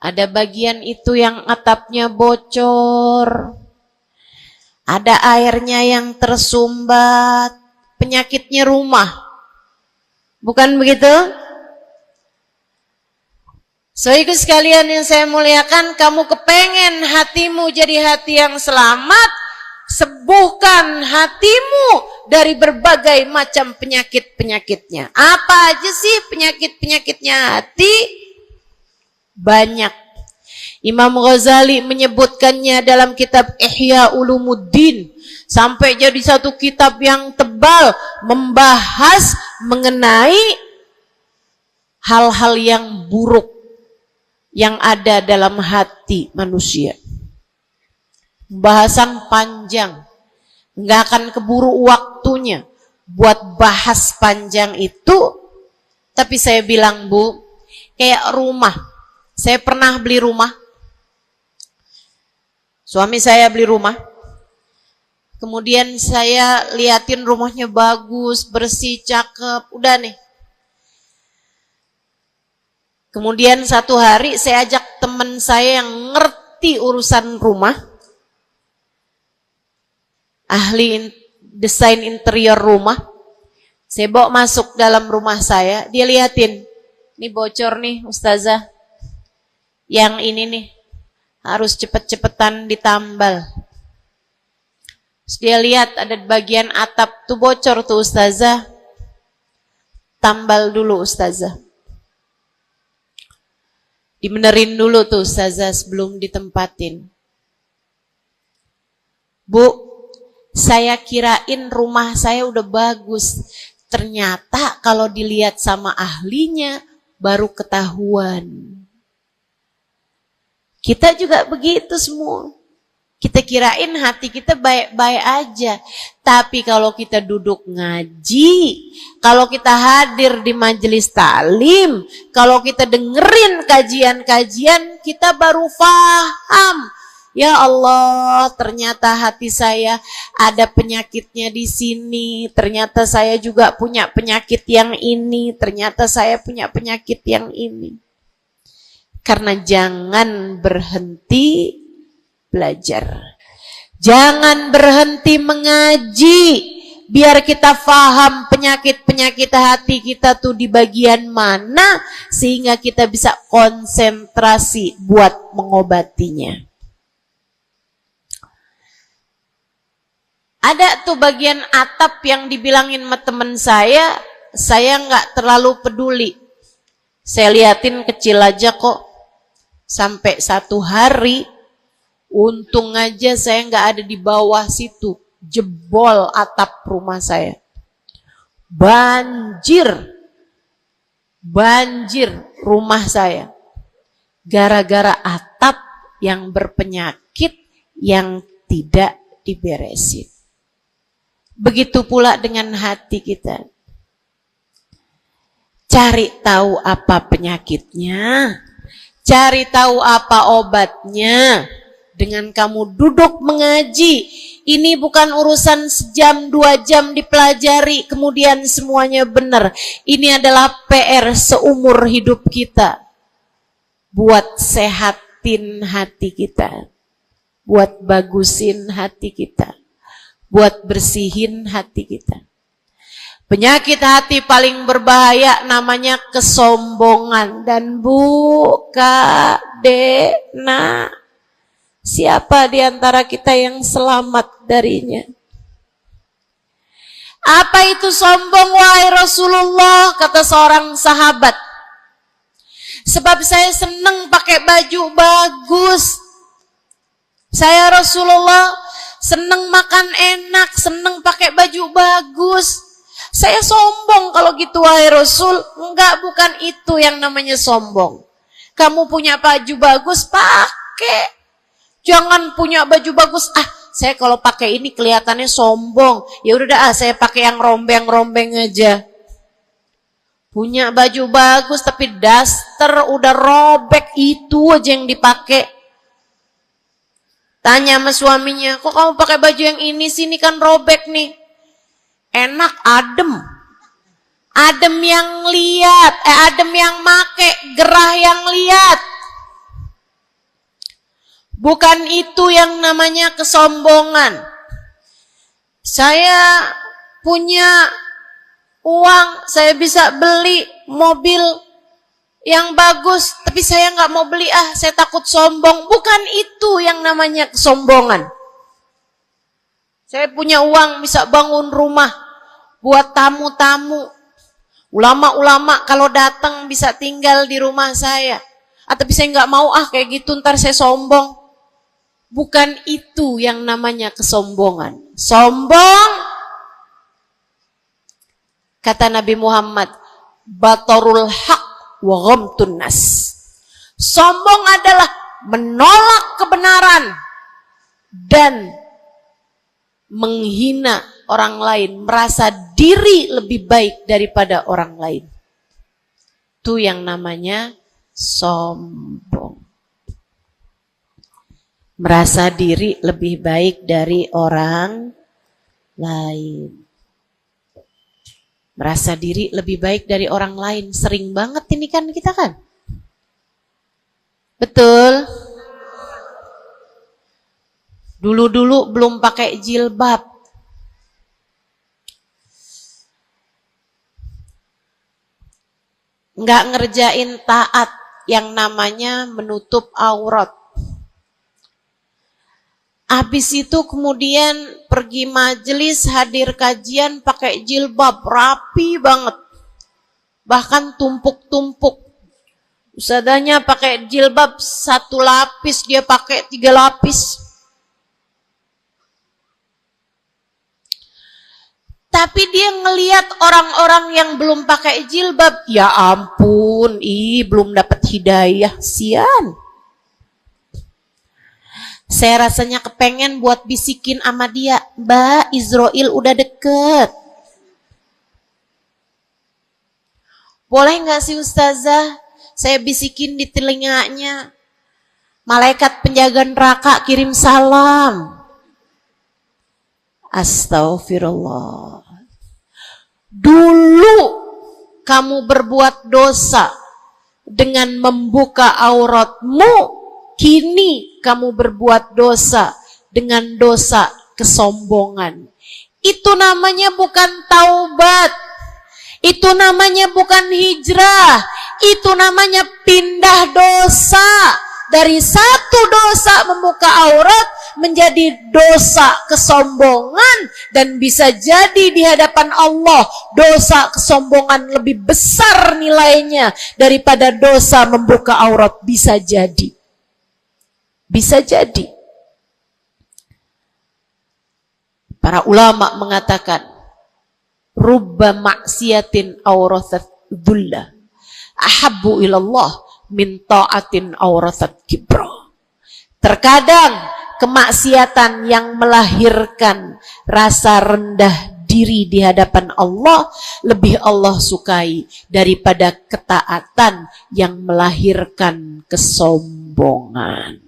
Ada bagian itu yang atapnya bocor. Ada airnya yang tersumbat. Penyakitnya rumah. Bukan begitu? Saudaraku sekalian yang saya muliakan, kamu kepengen hatimu jadi hati yang selamat, sembuhkan hatimu dari berbagai macam penyakit-penyakitnya. Apa aja sih penyakit-penyakitnya hati? Banyak. Imam Ghazali menyebutkannya dalam kitab Ihya Ulumuddin. Sampai jadi satu kitab yang tebal membahas mengenai hal-hal yang buruk yang ada dalam hati manusia. Bahasan panjang, nggak akan keburu waktunya buat bahas panjang itu. Tapi saya bilang, Bu, kayak rumah. Saya pernah beli rumah. Suami saya beli rumah. Kemudian saya liatin rumahnya bagus, bersih, cakep, udah nih. Kemudian satu hari saya ajak teman saya yang ngerti urusan rumah, ahli desain interior rumah. Saya bawa masuk dalam rumah saya, dia liatin, ini bocor nih Ustazah, yang ini nih harus cepet-cepetan ditambal. Terus dia lihat ada bagian atap tuh bocor tuh Ustazah, tambal dulu Ustazah. Dibenerin dulu tuh Ustazah sebelum ditempatin. Bu, saya kirain rumah saya udah bagus. Ternyata kalau dilihat sama ahlinya baru ketahuan. Kita juga begitu semua. Kita kirain hati kita baik-baik aja. Tapi kalau kita duduk ngaji, kalau kita hadir di majelis taklim, kalau kita dengerin kajian-kajian, kita baru paham Ya Allah, ternyata hati saya ada penyakitnya di sini. Ternyata saya juga punya penyakit yang ini. Ternyata saya punya penyakit yang ini. Karena jangan berhenti belajar. Jangan berhenti mengaji. Biar kita paham penyakit-penyakit hati kita tuh di bagian mana. Sehingga kita bisa konsentrasi buat mengobatinya. Ada tuh bagian atap yang dibilangin sama temen saya nggak terlalu peduli. Saya liatin kecil aja kok. Sampai satu hari, untung aja saya nggak ada di bawah situ. Jebol atap rumah saya. Banjir rumah saya. Gara-gara atap yang berpenyakit yang tidak diberesin. Begitu pula dengan hati kita. Cari tahu apa penyakitnya. Cari tahu apa obatnya. Dengan kamu duduk mengaji. Ini bukan urusan sejam, 2 jam dipelajari. Kemudian semuanya benar. Ini adalah PR seumur hidup kita. Buat sehatin hati kita. Buat bagusin hati kita. Buat bersihin hati kita. Penyakit hati paling berbahaya namanya kesombongan. Dan Bu, Kak, Dek, Nak, siapa di antara kita yang selamat darinya? Apa itu sombong, wahai Rasulullah? Kata seorang sahabat. Sebab saya senang pakai baju bagus. Saya Rasulullah senang makan enak, senang pakai baju bagus. Saya sombong kalau gitu, wahai Rasul. Enggak, bukan itu yang namanya sombong. Kamu punya baju bagus, pakai. Jangan punya baju bagus. Saya kalau pakai ini kelihatannya sombong. Ya udah saya pakai yang rombeng-rombeng aja. Punya baju bagus tapi daster udah robek, itu aja yang dipakai. Tanya sama suaminya, kok kamu pakai baju yang ini sini kan robek nih. Enak, adem. Adem yang lihat, adem yang make, gerah yang lihat. Bukan itu yang namanya kesombongan. Saya punya uang, saya bisa beli mobil yang bagus, tapi saya nggak mau beli, saya takut sombong. Bukan itu yang namanya kesombongan. Saya punya uang, bisa bangun rumah buat tamu-tamu. Ulama-ulama kalau datang bisa tinggal di rumah saya. Tapi saya nggak mau kayak gitu, ntar saya sombong. Bukan itu yang namanya kesombongan. Sombong, kata Nabi Muhammad, batarul haq wa ghamtun nas. Sombong adalah menolak kebenaran dan menghina orang lain, merasa diri lebih baik daripada orang lain. Itu yang namanya sombong. Merasa diri lebih baik dari orang lain. Merasa diri lebih baik dari orang lain. Sering banget ini kan kita kan? Betul? Dulu-dulu belum pakai jilbab. Nggak ngerjain taat yang namanya menutup aurat. Habis itu kemudian pergi majelis, hadir kajian pakai jilbab, rapi banget. Bahkan tumpuk-tumpuk. Ustadzanya pakai jilbab 1 lapis, dia pakai 3 lapis. Tapi dia ngelihat orang-orang yang belum pakai jilbab, ya ampun, belum dapat hidayah, sian. Saya rasanya kepengen buat bisikin sama dia, Mbak, Israel udah deket. Boleh gak sih Ustazah, saya bisikin di telinganya? Malaikat penjaga neraka kirim salam. Astaghfirullah. Dulu kamu berbuat dosa dengan membuka auratmu, kini kamu berbuat dosa dengan dosa kesombongan. Itu namanya bukan taubat. Itu namanya bukan hijrah. Itu namanya pindah dosa. Dari satu dosa membuka aurat menjadi dosa kesombongan. Dan bisa jadi di hadapan Allah dosa kesombongan lebih besar nilainya daripada dosa membuka aurat. Bisa jadi. Bisa jadi. Para ulama mengatakan, rubba maksiatin awrathat dhulla ahabbu ilallah min ta'atin awrathat kibra. Terkadang kemaksiatan yang melahirkan rasa rendah diri di hadapan Allah lebih Allah sukai daripada ketaatan yang melahirkan kesombongan.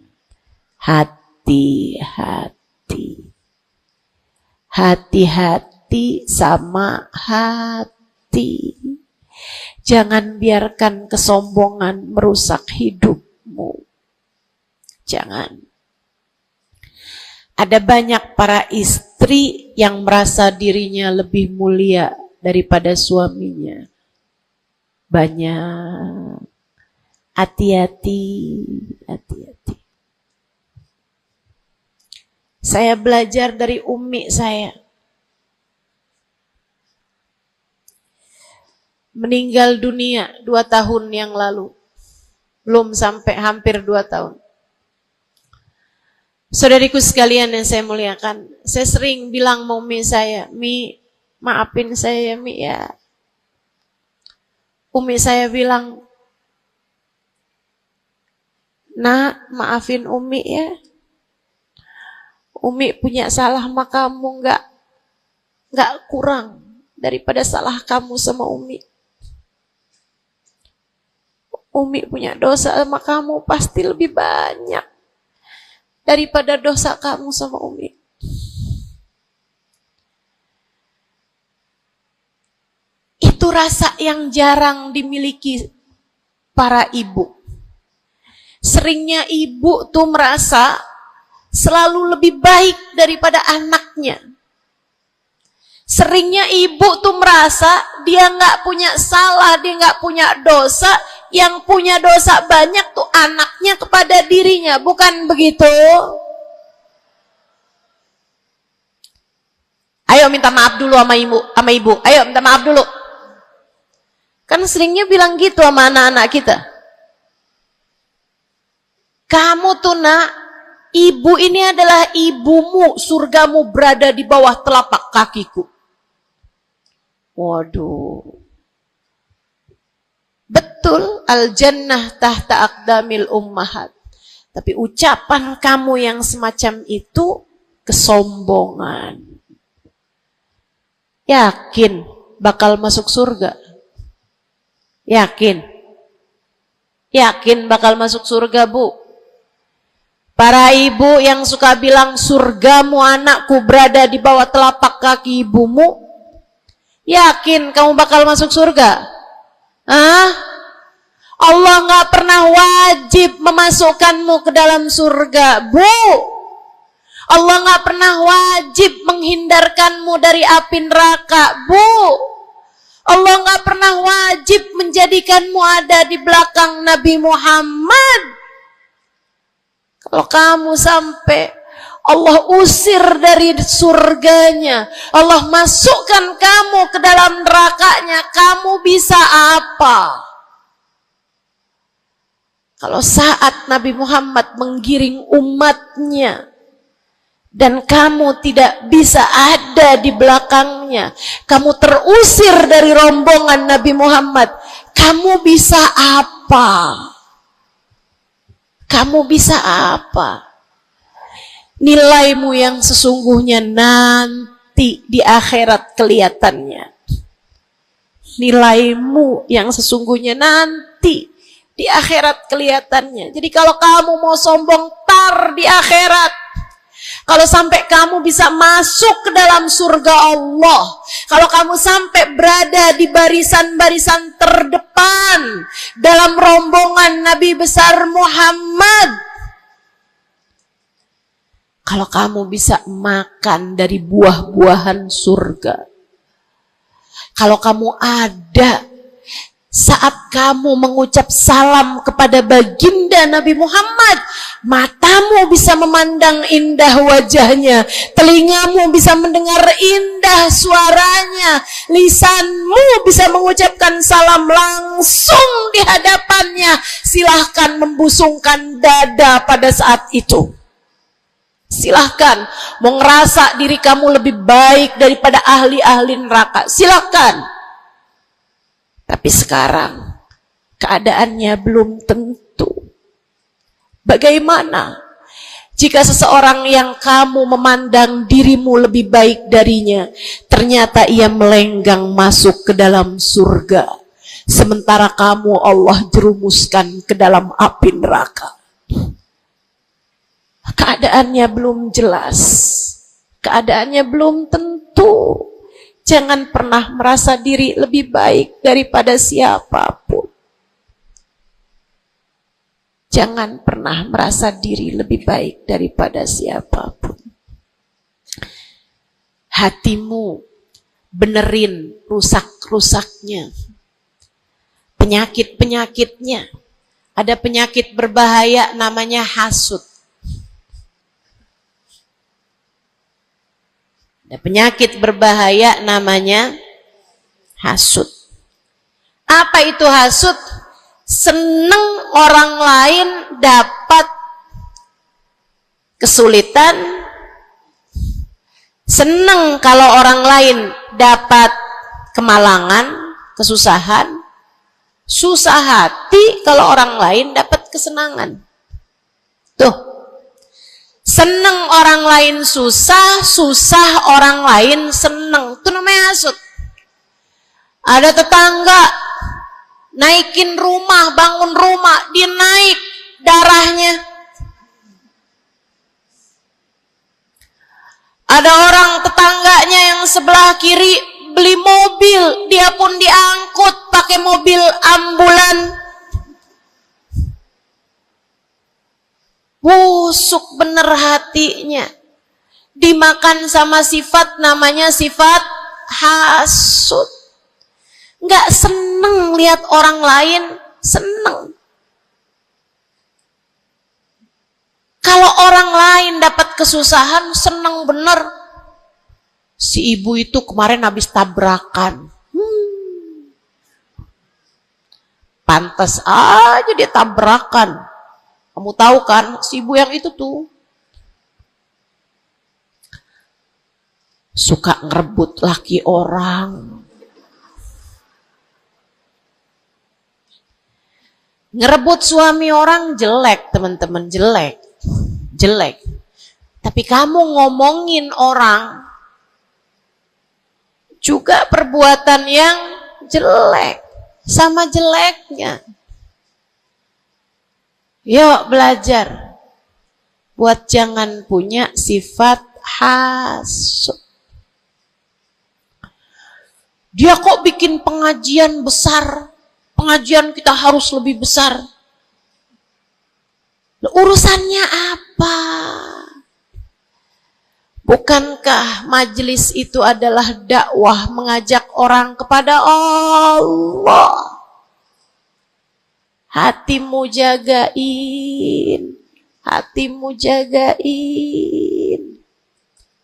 Hati-hati. Hati-hati sama hati. Jangan biarkan kesombongan merusak hidupmu. Jangan. Ada banyak para istri yang merasa dirinya lebih mulia daripada suaminya. Banyak. Hati-hati, hati-hati. Saya belajar dari umi saya. Meninggal dunia 2 tahun yang lalu. Belum sampai hampir 2 tahun. Saudariku sekalian yang saya muliakan, saya sering bilang sama umi saya, Mi, maafin saya ya Mi ya. Umi saya bilang, Nak, maafin umi ya. Umi punya salah sama kamu nggak kurang daripada salah kamu sama Umi. Umi punya dosa sama kamu pasti lebih banyak daripada dosa kamu sama Umi. Itu rasa yang jarang dimiliki para ibu. Seringnya ibu tuh merasa selalu lebih baik daripada anaknya. Seringnya ibu tuh merasa dia nggak punya salah, dia nggak punya dosa. Yang punya dosa banyak tuh anaknya kepada dirinya, bukan begitu? Ayo minta maaf dulu sama ibu. Ayo minta maaf dulu. Kan seringnya bilang gitu sama anak-anak kita. Kamu tuh nak, ibu ini adalah ibumu, surgamu berada di bawah telapak kakiku. Waduh. Betul, al-jannah tahta aqdamil ummahat. Tapi ucapan kamu yang semacam itu kesombongan. Yakin bakal masuk surga? Yakin? Yakin bakal masuk surga, Bu? Para ibu yang suka bilang surgamu anakku berada di bawah telapak kaki ibumu, yakin kamu bakal masuk surga? Hah? Allah nggak pernah wajib memasukkanmu ke dalam surga, Bu. Allah nggak pernah wajib menghindarkanmu dari api neraka, Bu. Allah nggak pernah wajib menjadikanmu ada di belakang Nabi Muhammad. Kalau kamu sampai Allah usir dari surganya, Allah masukkan kamu ke dalam nerakanya, kamu bisa apa? Kalau saat Nabi Muhammad menggiring umatnya dan kamu tidak bisa ada di belakangnya, kamu terusir dari rombongan Nabi Muhammad, kamu bisa apa? Kamu bisa apa? Nilaimu yang sesungguhnya nanti di akhirat kelihatannya. Nilaimu yang sesungguhnya nanti Di akhirat kelihatannya. Jadi kalau kamu mau sombong, tar di akhirat. Kalau sampai kamu bisa masuk ke dalam surga Allah, kalau kamu sampai berada di barisan-barisan terdepan dalam rombongan Nabi besar Muhammad, kalau kamu bisa makan dari buah-buahan surga, kalau kamu ada saat kamu mengucap salam kepada baginda Nabi Muhammad, matamu bisa memandang indah wajahnya, telingamu bisa mendengar indah suaranya, lisanmu bisa mengucapkan salam langsung di hadapannya, silahkan membusungkan dada pada saat itu. Silahkan mau ngerasa diri kamu lebih baik daripada ahli-ahli neraka, silahkan. Tapi sekarang keadaannya belum tentu. Bagaimana jika seseorang yang kamu memandang dirimu lebih baik darinya, ternyata ia melenggang masuk ke dalam surga, sementara kamu Allah jerumuskan ke dalam api neraka? Keadaannya belum jelas, keadaannya belum tentu. Jangan pernah merasa diri lebih baik daripada siapapun. Jangan pernah merasa diri lebih baik daripada siapapun. Hatimu benerin rusak-rusaknya, penyakit-penyakitnya. Ada penyakit berbahaya namanya hasud. Ada penyakit berbahaya namanya hasud. Apa itu hasud? Seneng orang lain dapat kesulitan, seneng kalau orang lain dapat kemalangan, kesusahan, susah hati kalau orang lain dapat kesenangan. Tuh. Seneng orang lain susah, susah orang lain seneng. Itu namanya hasud. Ada tetangga naikin rumah, bangun rumah, dia naik darahnya. Ada orang tetangganya yang sebelah kiri beli mobil, dia pun diangkut pakai mobil ambulan. Busuk bener hatinya, dimakan sama sifat namanya sifat hasud. Nggak seneng lihat orang lain seneng. Kalau orang lain dapat kesusahan seneng bener. Si ibu itu kemarin habis tabrakan, pantas aja dia tabrakan. Kamu tahu kan, si ibu yang itu tuh suka ngerebut laki orang. Ngerebut suami orang jelek, teman-teman, jelek. Jelek. Tapi kamu ngomongin orang juga perbuatan yang jelek, sama jeleknya. Yuk belajar buat jangan punya sifat hasud. Dia kok bikin pengajian besar, pengajian kita harus lebih besar. Urusannya apa? Bukankah majelis itu adalah dakwah mengajak orang kepada Allah? Hatimu jagain, hatimu jagain,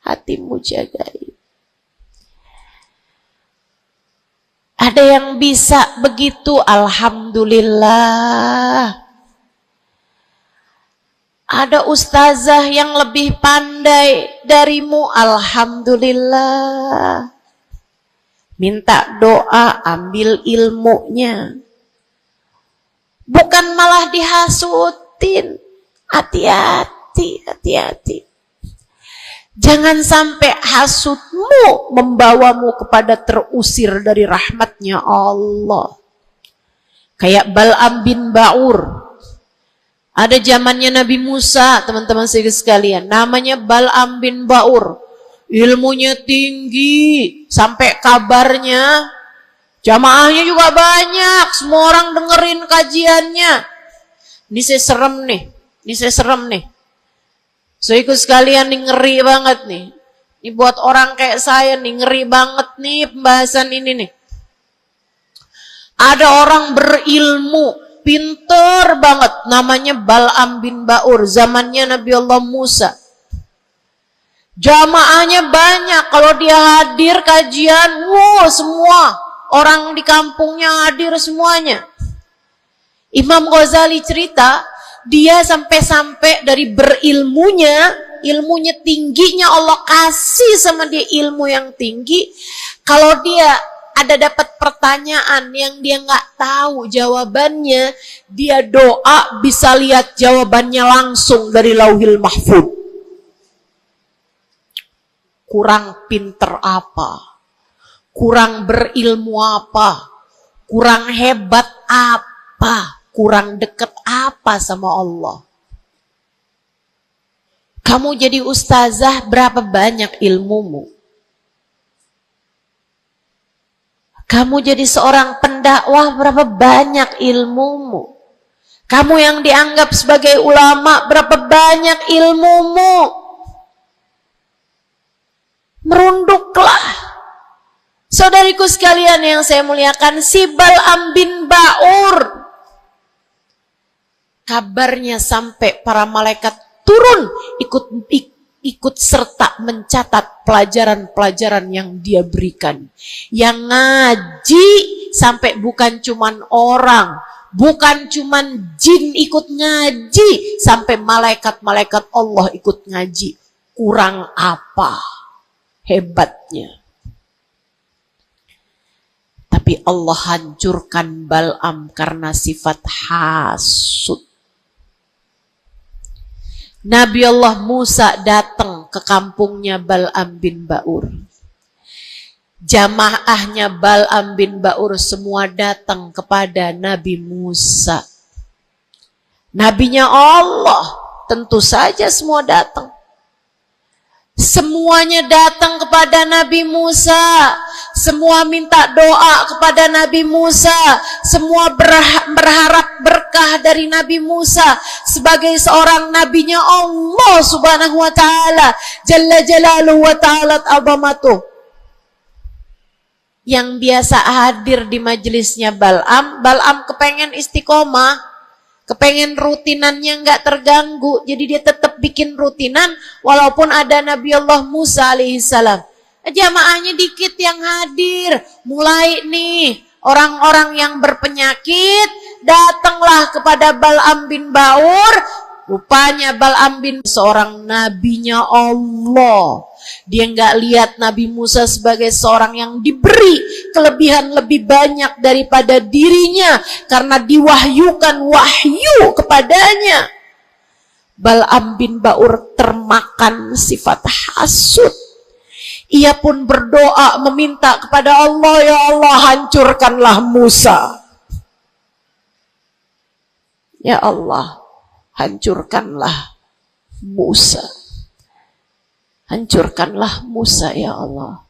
hatimu jagain. Ada yang bisa begitu, alhamdulillah. Ada ustazah yang lebih pandai darimu, alhamdulillah. Minta doa, ambil ilmunya. Bukan malah dihasutin. Hati-hati, hati-hati. Jangan sampai hasutmu membawamu kepada terusir dari rahmatnya Allah. Kayak Bal'am bin Ba'ur. Ada zamannya Nabi Musa, teman-teman sekalian. Namanya Bal'am bin Ba'ur. Ilmunya tinggi. Sampai kabarnya jamaahnya juga banyak. Semua orang dengerin kajiannya. Ini saya serem nih. So ikut sekalian nih, ngeri banget nih. Ini buat orang kayak saya nih, ngeri banget nih pembahasan ini nih. Ada orang berilmu, pinter banget, namanya Bal'am bin Ba'ur, zamannya Nabi Allah Musa. Jamaahnya banyak, kalau dia hadir kajian, semua orang di kampungnya hadir semuanya. Imam Ghazali cerita, dia sampai-sampai dari berilmunya, ilmunya tingginya, Allah kasih sama dia ilmu yang tinggi. Kalau dia ada dapat pertanyaan yang dia nggak tahu jawabannya, dia doa bisa lihat jawabannya langsung dari Lauhil Mahfuz. Kurang pinter apa? Kurang berilmu apa? Kurang hebat apa? Kurang deket apa sama Allah? Kamu jadi ustazah, berapa banyak ilmumu? Kamu jadi seorang pendakwah, berapa banyak ilmumu? Kamu yang dianggap sebagai ulama, berapa banyak ilmumu? Merunduklah. Saudariku sekalian yang saya muliakan, si Bal'am bin Ba'ur, kabarnya sampai para malaikat turun ikut serta mencatat pelajaran-pelajaran yang dia berikan. Yang ngaji sampai bukan cuman orang, bukan cuman jin ikut ngaji, sampai malaikat-malaikat Allah ikut ngaji. Kurang apa hebatnya? Tapi Allah hancurkan Bal'am karena sifat hasud. Nabi Allah Musa datang ke kampungnya Bal'am bin Ba'ur. Jamaahnya Bal'am bin Ba'ur semua datang kepada Nabi Musa. Nabinya Allah, tentu saja semua datang. Semuanya datang kepada Nabi Musa. Semua minta doa kepada Nabi Musa. Semua berharap berkah dari Nabi Musa sebagai seorang nabinya Allah Subhanahu wa taala, Jalla Jalaluhu wa ta'ala azamatuh. Yang biasa hadir di majelisnya Bal'am kepengen istiqomah, kepengen rutinannya nggak terganggu, jadi dia tetap bikin rutinan walaupun ada Nabi Allah Musa alaihissalam. Jamaahnya dikit yang hadir. Mulai nih orang-orang yang berpenyakit datanglah kepada Bal'am bin Ba'ur. Rupanya Bal'am bin seorang nabinya Allah. Dia nggak lihat Nabi Musa sebagai seorang yang diberi kelebihan lebih banyak daripada dirinya karena diwahyukan wahyu kepadanya. Bal'am bin Ba'ur termakan sifat hasud. Ia pun berdoa meminta kepada Allah, ya Allah hancurkanlah Musa. Ya Allah, hancurkanlah Musa. Hancurkanlah Musa ya Allah.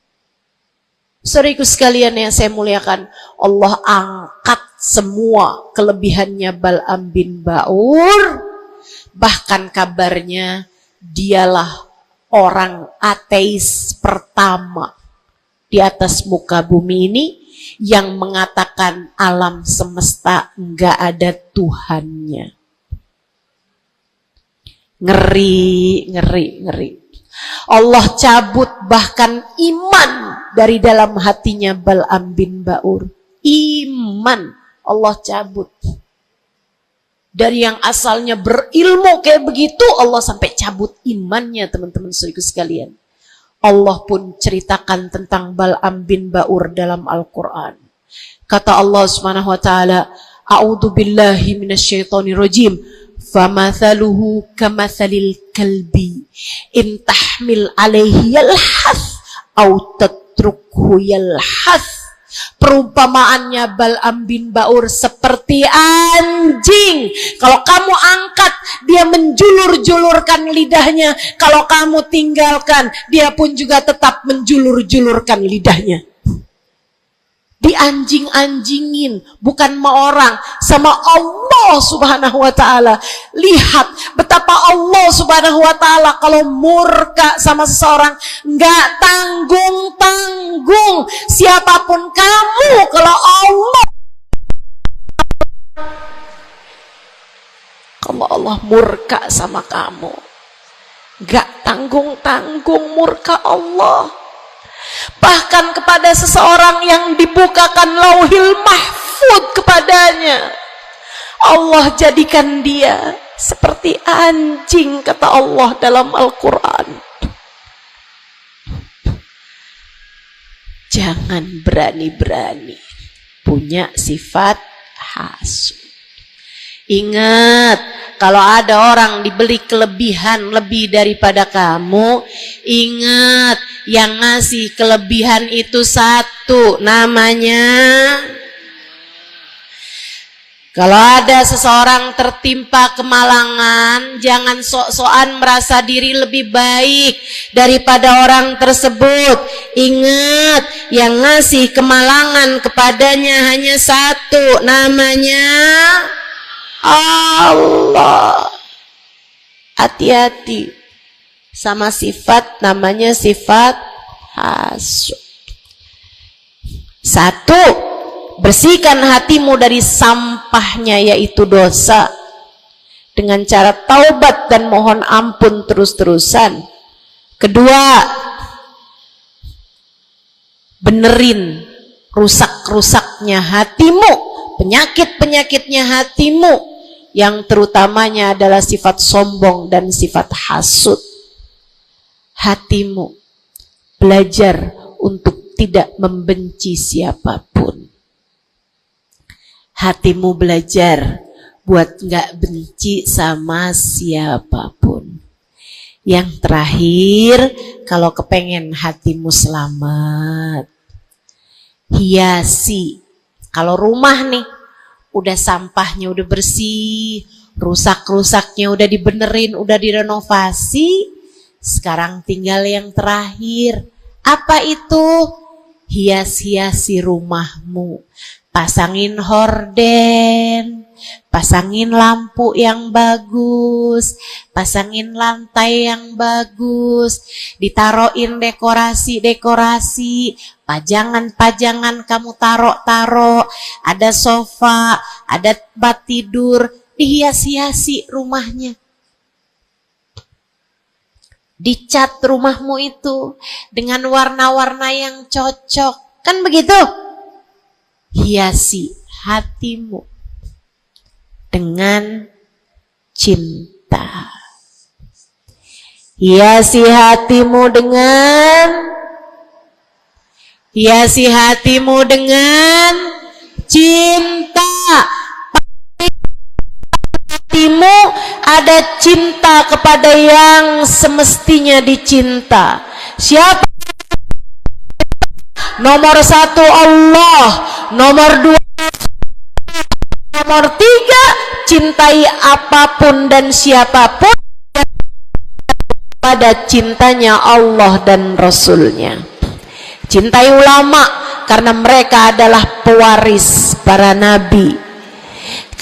Saudaraku sekalian yang saya muliakan, Allah angkat semua kelebihannya Bal'am bin Ba'ur. Bahkan kabarnya dialah orang ateis pertama di atas muka bumi ini yang mengatakan alam semesta enggak ada Tuhannya. Ngeri. Allah cabut bahkan iman dari dalam hatinya Bal'am bin Ba'ur. Iman Allah cabut. Dari yang asalnya berilmu kayak begitu, Allah sampai cabut imannya, teman-teman saudaraku sekalian. Allah pun ceritakan tentang Bal'am bin Ba'ur dalam Al-Quran. Kata Allah Subhanahu wa taala, "A'udzu billahi minasyaitonir rajim. Famathaluhu kamathalil kalbi in tahmil alaihi yalhath aw tatrukhu yalhath Perumpamaannya Bal'am bin Ba'ur seperti anjing. Kalau kamu angkat, dia menjulur-julurkan lidahnya. Kalau kamu tinggalkan, dia pun juga tetap menjulur-julurkan lidahnya. Dianjing-anjingin, bukan sama orang, sama Allah subhanahu wa ta'ala. Lihat betapa Allah subhanahu wa ta'ala kalau murka sama seseorang nggak tanggung-tanggung. Siapapun kamu, kalau Allah murka sama kamu, nggak tanggung-tanggung murka Allah. Bahkan kepada seseorang yang dibukakan lauhil mahfud kepadanya, Allah jadikan dia seperti anjing, kata Allah dalam Al-Quran. Jangan berani-berani punya sifat hasud. Ingat, kalau ada orang diberi kelebihan lebih daripada kamu, ingat, yang ngasih kelebihan itu satu, namanya. Kalau ada seseorang tertimpa kemalangan, jangan sok-sokan merasa diri lebih baik daripada orang tersebut. Ingat, yang ngasih kemalangan kepadanya hanya satu, namanya Allah. Hati-hati sama sifat namanya sifat hasud. Satu, bersihkan hatimu dari sampahnya yaitu dosa dengan cara taubat dan mohon ampun terus-terusan. Kedua, benerin rusak-rusaknya hatimu, penyakit-penyakitnya hatimu, yang terutamanya adalah sifat sombong dan sifat hasud. Hatimu belajar untuk tidak membenci siapapun. Hatimu belajar buat gak benci sama siapapun. Yang terakhir, kalau kepengen hatimu selamat, hiasi. Kalau rumah nih, udah sampahnya udah bersih, rusak-rusaknya udah dibenerin, udah direnovasi, sekarang tinggal yang terakhir. Apa itu? Hias-hiasi rumahmu. Pasangin horden, pasangin lampu yang bagus, pasangin lantai yang bagus, ditaruhin dekorasi-dekorasi, pajangan-pajangan kamu taruh-taruh, ada sofa, ada tempat tidur, dihias-hiasi rumahnya. Dicat rumahmu itu dengan warna-warna yang cocok. Kan begitu? Hiasi hatimu dengan cinta. Hiasi hatimu dengan cinta. Hatimu ada cinta kepada yang semestinya dicinta. Siapa? Nomor satu Allah, nomor dua, nomor tiga, cintai apapun dan siapapun pada cintanya Allah dan Rasulnya. Cintai ulama karena mereka adalah pewaris para nabi.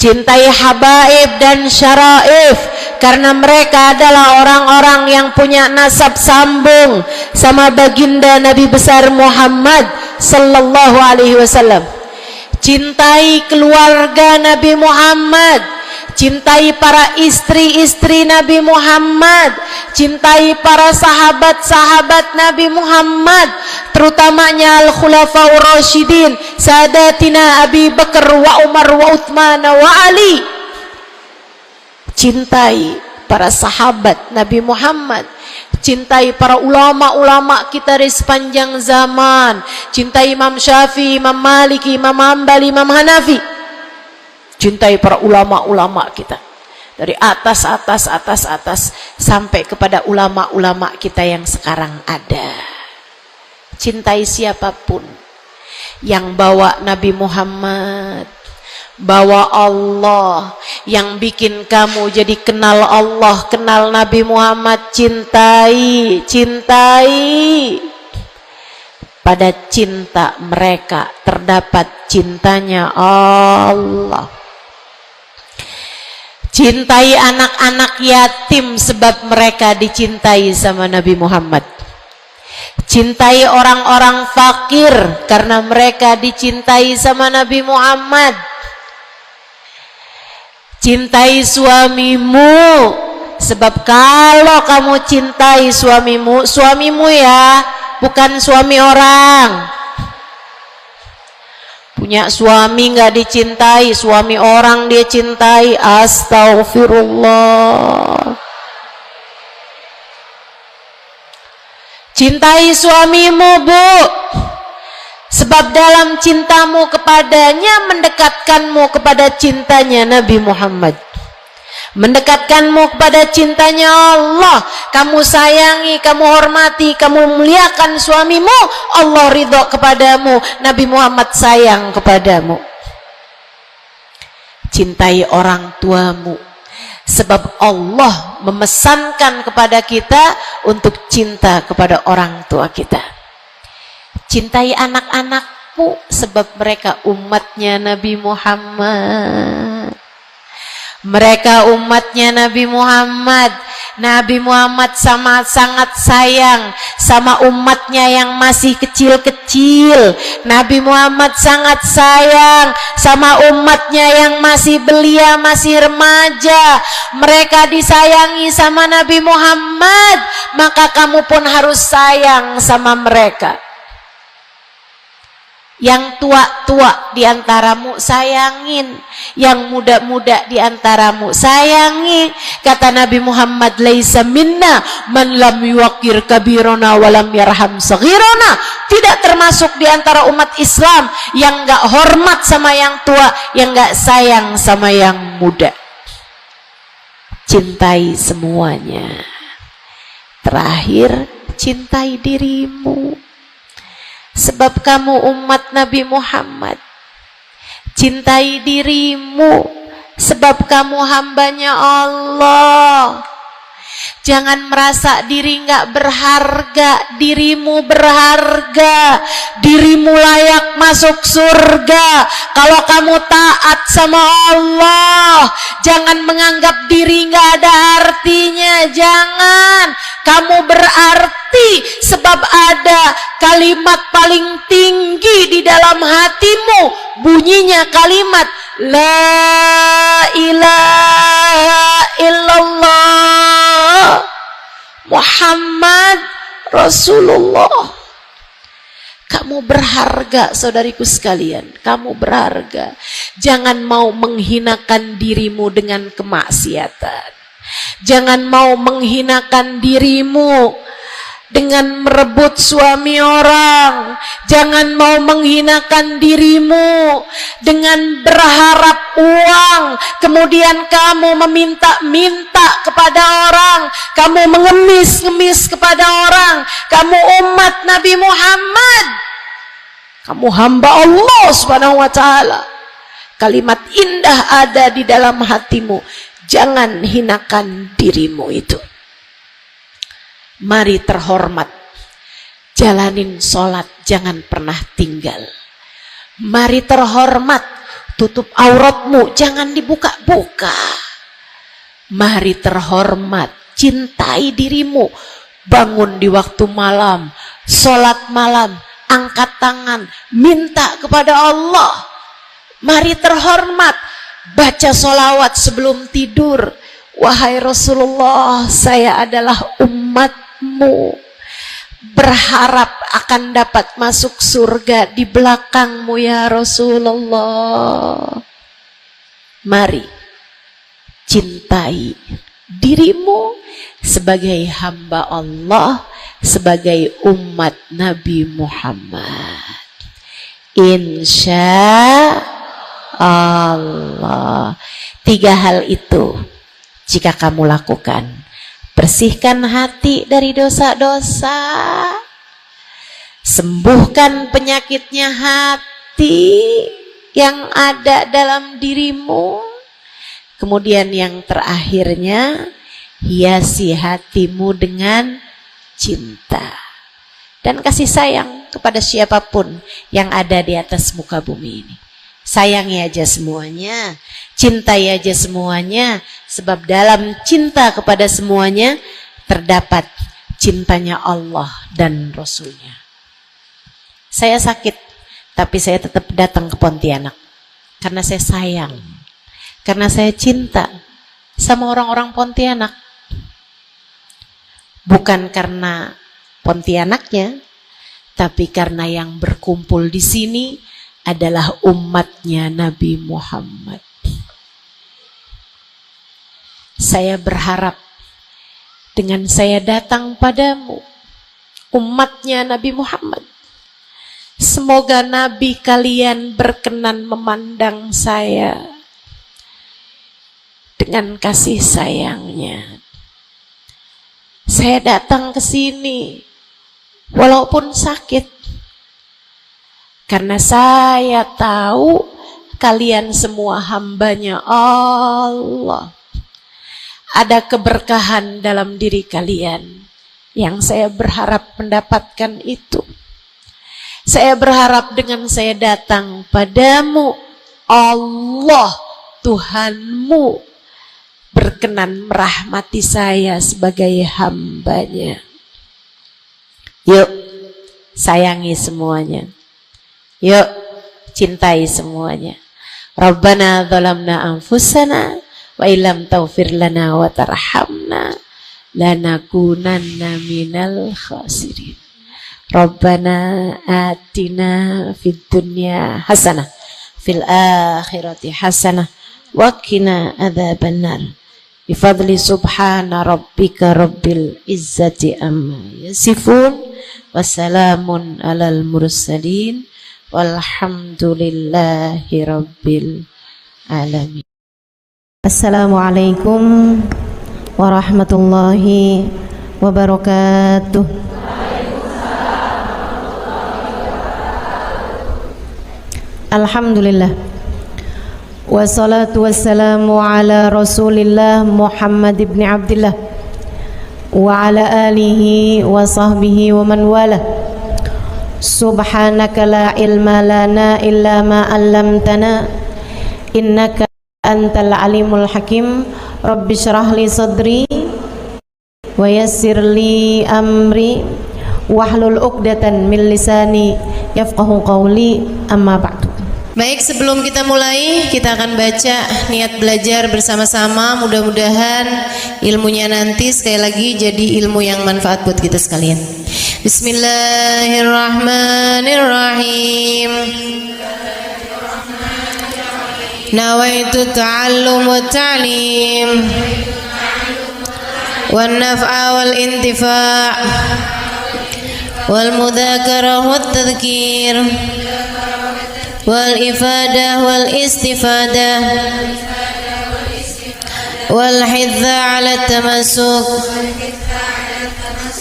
Cintai habaib dan syaraif karena mereka adalah orang-orang yang punya nasab sambung sama baginda Nabi besar Muhammad sallallahu alaihi wasallam. Cintai keluarga Nabi Muhammad, cintai para istri-istri Nabi Muhammad, cintai para sahabat-sahabat Nabi Muhammad, terutamanya Al-Khulafaur Rasyidin, Sadatina Abi Bakar wa Umar wa Uthman wa Ali. Cintai para sahabat Nabi Muhammad, cintai para ulama-ulama kita di sepanjang zaman, cintai Imam Syafi'i, Imam Maliki, Imam Hambali, Imam Hanafi. Cintai para ulama-ulama kita dari atas sampai kepada ulama-ulama kita yang sekarang ada. Cintai siapapun, yang bawa Nabi Muhammad, bawa Allah, yang bikin kamu jadi kenal Allah, kenal Nabi Muhammad, cintai. Pada cinta mereka terdapat cintanya Allah. Cintai anak-anak yatim sebab mereka dicintai sama Nabi Muhammad. Cintai orang-orang fakir karena mereka dicintai sama Nabi Muhammad. Cintai suamimu sebab kalau kamu cintai suamimu ya, bukan suami orang. Punya suami nggak dicintai, suami orang dia cintai. Astaghfirullah. Cintai suamimu, Bu, sebab dalam cintamu kepadanya mendekatkanmu kepada cintanya Nabi Muhammad, mendekatkanmu kepada cintanya Allah. Kamu sayangi, kamu hormati, kamu muliakan suamimu, Allah ridho kepadamu, Nabi Muhammad sayang kepadamu. Cintai orang tuamu sebab Allah memesankan kepada kita untuk cinta kepada orang tua kita. Cintai anak-anakmu sebab mereka umatnya Nabi Muhammad. Mereka umatnya Nabi Muhammad. Nabi Muhammad sangat sayang sama umatnya yang masih kecil-kecil. Nabi Muhammad sangat sayang sama umatnya yang masih belia, masih remaja. Mereka disayangi sama Nabi Muhammad, maka kamu pun harus sayang sama mereka. Yang tua-tua diantaramu sayangin, yang muda-muda diantaramu sayangi. Kata Nabi Muhammad, laisa minna man lam yuqir kabirona walam yarham saghirona. Tidak termasuk diantara umat Islam yang gak hormat sama yang tua, yang gak sayang sama yang muda. Cintai semuanya. Terakhir, cintai dirimu sebab kamu umat Nabi Muhammad. Cintai dirimu sebab kamu hambanya Allah. Jangan merasa diri nggak berharga. Dirimu berharga. Dirimu layak masuk surga kalau kamu taat sama Allah. Jangan menganggap diri nggak ada artinya. Jangan. Kamu berarti sebab ada kalimat paling tinggi di dalam hatimu. Bunyinya kalimat La ilaha illallah Muhammad Rasulullah. Kamu berharga, saudariku sekalian. Kamu berharga. Jangan mau menghinakan dirimu dengan kemaksiatan. Jangan mau menghinakan dirimu dengan merebut suami orang. Jangan mau menghinakan dirimu dengan berharap uang, kemudian kamu meminta-minta kepada orang, kamu mengemis-ngemis kepada orang. Kamu umat Nabi Muhammad, kamu hamba Allah Subhanahu wa ta'ala. Kalimat indah ada di dalam hatimu. Jangan hinakan dirimu itu. Mari terhormat, jalanin sholat, jangan pernah tinggal. Mari terhormat, tutup auratmu, jangan dibuka-buka. Mari terhormat, cintai dirimu, bangun di waktu malam, sholat malam, angkat tangan, minta kepada Allah. Mari terhormat, baca sholawat sebelum tidur. Wahai Rasulullah, saya adalah umatmu, berharap akan dapat masuk surga di belakangmu ya Rasulullah. Mari cintai dirimu sebagai hamba Allah, sebagai umat Nabi Muhammad. Insya Allah. 3 hal itu jika kamu lakukan, bersihkan hati dari dosa-dosa, sembuhkan penyakitnya hati yang ada dalam dirimu. Kemudian yang terakhirnya, hiasi hatimu dengan cinta dan kasih sayang kepada siapapun yang ada di atas muka bumi ini. Sayangi aja semuanya, cintai aja semuanya, sebab dalam cinta kepada semuanya terdapat cintanya Allah dan Rasulnya. Saya sakit, tapi saya tetap datang ke Pontianak karena saya sayang, karena saya cinta sama orang-orang Pontianak. Bukan karena Pontianaknya, tapi karena yang berkumpul di sini adalah umatnya Nabi Muhammad. Saya berharap dengan saya datang padamu, umatnya Nabi Muhammad, semoga Nabi kalian berkenan memandang saya dengan kasih sayangnya. Saya datang ke sini walaupun sakit, karena saya tahu kalian semua hambanya Allah. Ada keberkahan dalam diri kalian yang saya berharap mendapatkan itu. Saya berharap dengan saya datang padamu, Allah Tuhanmu berkenan merahmati saya sebagai hambanya. Yuk, sayangi semuanya. Yuk, cintai semuanya. Rabbana zalamna anfusana wa illam taghfir lana wa tarhamna lanakunanna minal khasirin. Rabbana atina fid dunya hasanah fil akhirati hasanah wa qina adzabannar. Bifadli subhana rabbika rabbil izzati amma yasifun wassalamun alal mursalin walhamdulillahi rabbil alamin. Assalamualaikum warahmatullahi wabarakatuh. Alhamdulillah, wassalatu wassalamu ala rasulillah Muhammad ibn Abdillah wa ala alihi wa sahbihi wa man wala. Subhanaka la ilma lana illa ma 'allamtana innaka antal alimul hakim. Rabbi syrah li sadri wa yassir li amri wahlul 'uqdatan min lisani yafqahu qawli, amma ba'du. Baik, sebelum kita mulai, kita akan baca niat belajar bersama-sama. Mudah-mudahan ilmunya nanti sekali lagi jadi ilmu yang manfaat buat kita sekalian. Bismillahirrahmanirrahim. Nawaitu ta'allum wa ta'lim wan naf'a wal intifa' wal mudzakarah wat tadhkir wal ifadah wal istifadah wal hidza ala tamassuk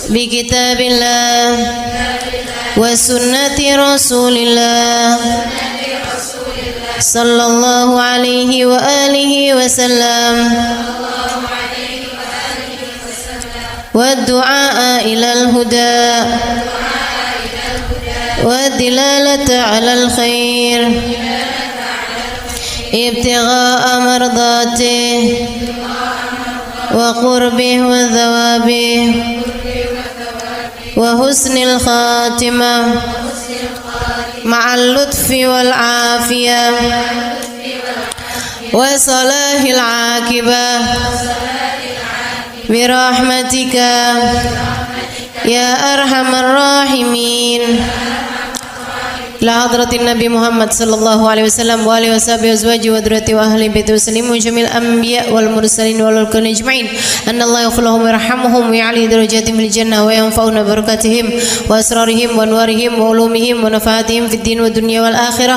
bi kitabillah wa sunnati rasulillah sallallahu alaihi wa alihi wasallam wa du'a ilal huda والدلالة على الخير ابتغاء مرضاته وقربه وثوابه وحسن الخاتمة مع اللطف والعافية وصلاح العاقبة برحمتك يا أرحم الراحمين. La hadratin Nabi Muhammad sallallahu alaihi wasallam wa alihi washabihi azwaji wa dzurriyyati wa ahli baiti wasallimu jamil anbiya wal mursalin wal kulli ajma'in anna Allah yaghfir lahum wa yarhamhum wa ya'li darajatihim fil jannah wa yanfa'una barakatihim wa asrarihim wa anwarihim wa ulumihim wa nafaatihim fid din wa dunya wal akhirah.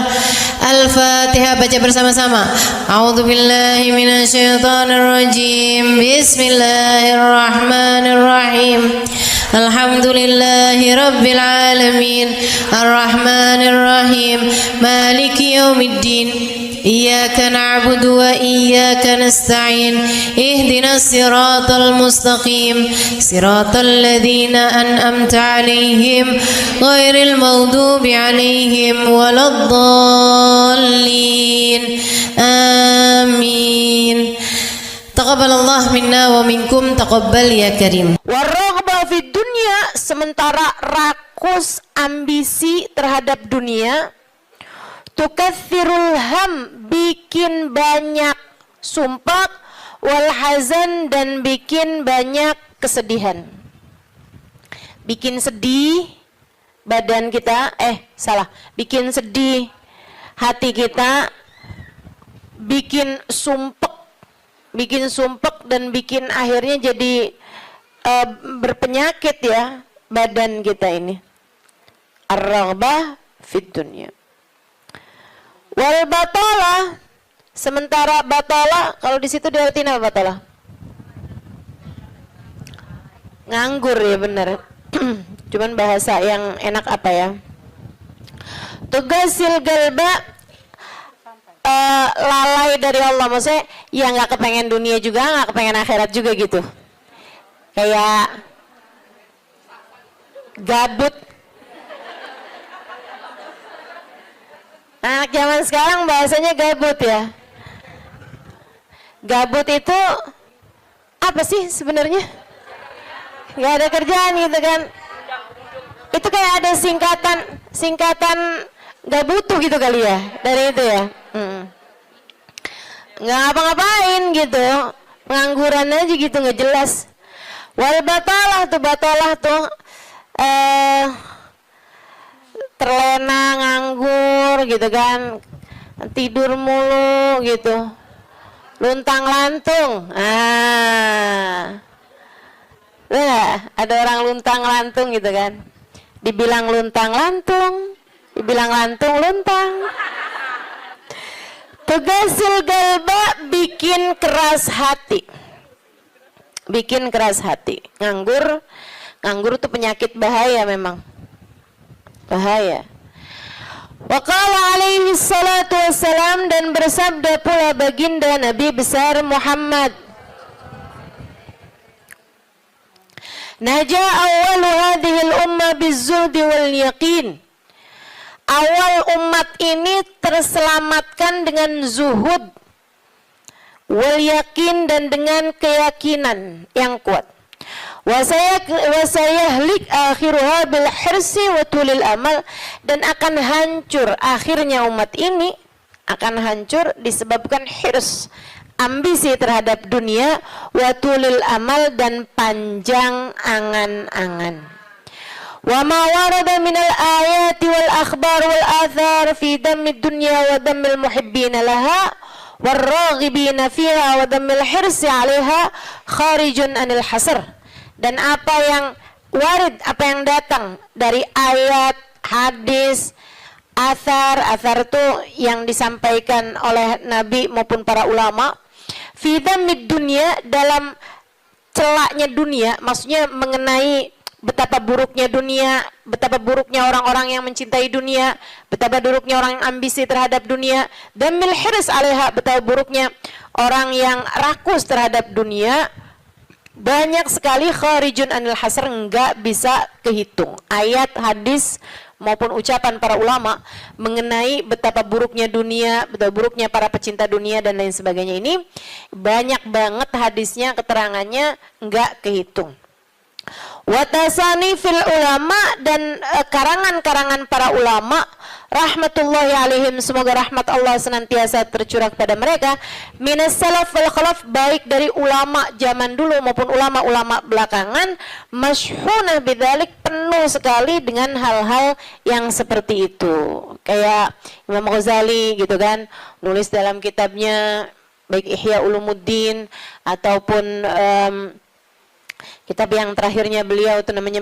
Al-Fatihah, baca bersama-sama. A'udzu billahi minasyaitonir rajim. Bismillahirrahmanirrahim. Alhamdulillahi Rabbil Alamin Ar-Rahmanir Rahim Maliki Yawmiddin Iyyaka na'budu wa iyyaka nasta'in Ihdinas siratal mustaqim Siratal ladzina an'amta 'alaihim ghairil maghdubi 'alaihim waladdallin. Amin. Taqabbalallah minna wa minkum, taqabbal ya karim. Warraghba fid dunya, sementara rakus ambisi terhadap dunia, tukathirul ham, bikin banyak sumpah, wal hazan, dan bikin banyak kesedihan. Bikin sedih badan kita, bikin sedih hati kita, bikin sumpek dan bikin akhirnya jadi berpenyakit ya badan kita ini. Ar-raghbah fid dunya. Wal batalah, sementara batalah, kalau di situ diartikan apa batalah? Nganggur ya, benar. Cuman bahasa yang enak apa ya? Tugasil galba, lalai dari Allah, maksudnya ya nggak kepengen dunia juga, nggak kepengen akhirat juga gitu, kayak gabut. Anak zaman sekarang bahasanya gabut ya. Gabut itu apa sih sebenarnya? Nggak ada kerjaan gitu kan? Itu kayak ada singkatan nggak butuh gitu kali ya, dari itu ya. Nggak ngapa-ngapain gitu, pengangguran aja gitu, nggak jelas. Wal batalah tuh terlena, nganggur gitu kan, tidur mulu gitu, luntang lantung. Ada orang luntang lantung gitu kan, dibilang luntang lantung, dibilang lantung luntang. Tugasil galba, bikin keras hati. Bikin keras hati. Nganggur tuh penyakit bahaya memang. Bahaya. Wa qala alaihi salatu wassalam, dan bersabda pula baginda Nabi besar Muhammad, Naja awwalu hadhil umma bizzudi wal yaqin. Awal umat ini terselamatkan dengan zuhud, wal yakin, dan dengan keyakinan yang kuat. Wasayahlik akhiruha bil hirsi wa tulil amal, dan akan hancur akhirnya umat ini, akan hancur disebabkan hirs, ambisi terhadap dunia, wa tulil amal, dan panjang angan-angan. Wa ma warada minal ayati wal akhbar wal athar fi dammid dunya wa dammil muhibbina laha warraghibina fiha wa dammil hirsi 'alaiha kharijun anil hasr. Dan apa yang warid, apa yang datang dari ayat, hadis, athar itu yang disampaikan oleh Nabi maupun para ulama, fi dammid dunya, dalam celaknya dunia, maksudnya mengenai betapa buruknya dunia, betapa buruknya orang-orang yang mencintai dunia, betapa buruknya orang yang ambisi terhadap dunia, dan mil hirs 'alaiha, betapa buruknya orang yang rakus terhadap dunia. Banyak sekali kharijun anil hasr, enggak bisa kehitung. Ayat, hadis maupun ucapan para ulama mengenai betapa buruknya dunia, betapa buruknya para pecinta dunia dan lain sebagainya ini banyak banget hadisnya, keterangannya enggak kehitung. Watasani fil ulama, dan karangan-karangan para ulama rahmatullahi alaihim, semoga rahmat Allah senantiasa tercurah kepada mereka, minas salaf wal khalaf, baik dari ulama zaman dulu maupun ulama-ulama belakangan, masyhunah bidzalik, penuh sekali dengan hal-hal yang seperti itu. Kayak Imam Ghazali gitu kan, nulis dalam kitabnya baik Ihya Ulumuddin ataupun kitab yang terakhirnya beliau itu namanya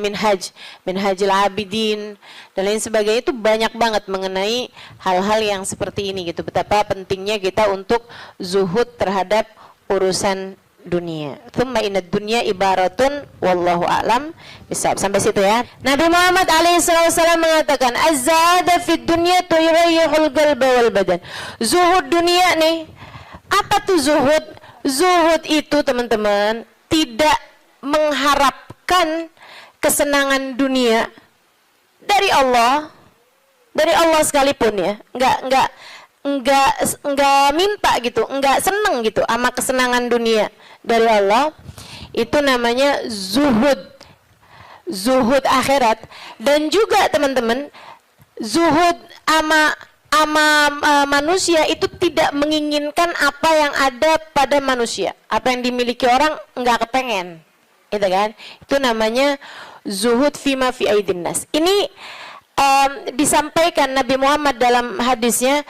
Minhajul Abidin dan lain sebagainya, itu banyak banget mengenai hal-hal yang seperti ini gitu. Betapa pentingnya kita untuk zuhud terhadap urusan dunia. Tsumma inad dunya ibaratun wallahu a'lam bisawab. Sampai situ ya. Nabi Muhammad alaihissalam mengatakan, az-zahada fid dunya tuyrihul qalba wal badan. Zuhud dunia nih. Apa tuh zuhud? Zuhud itu teman-teman tidak mengharapkan kesenangan dunia dari Allah sekalipun ya. Enggak minta gitu, enggak seneng gitu sama kesenangan dunia dari Allah. Itu namanya zuhud akhirat. Dan juga teman-teman, zuhud ama manusia itu tidak menginginkan apa yang ada pada manusia. Apa yang dimiliki orang enggak kepengen, gitu kan? Itu namanya zuhud fima fi aidin nas. Ini disampaikan Nabi Muhammad dalam hadisnya,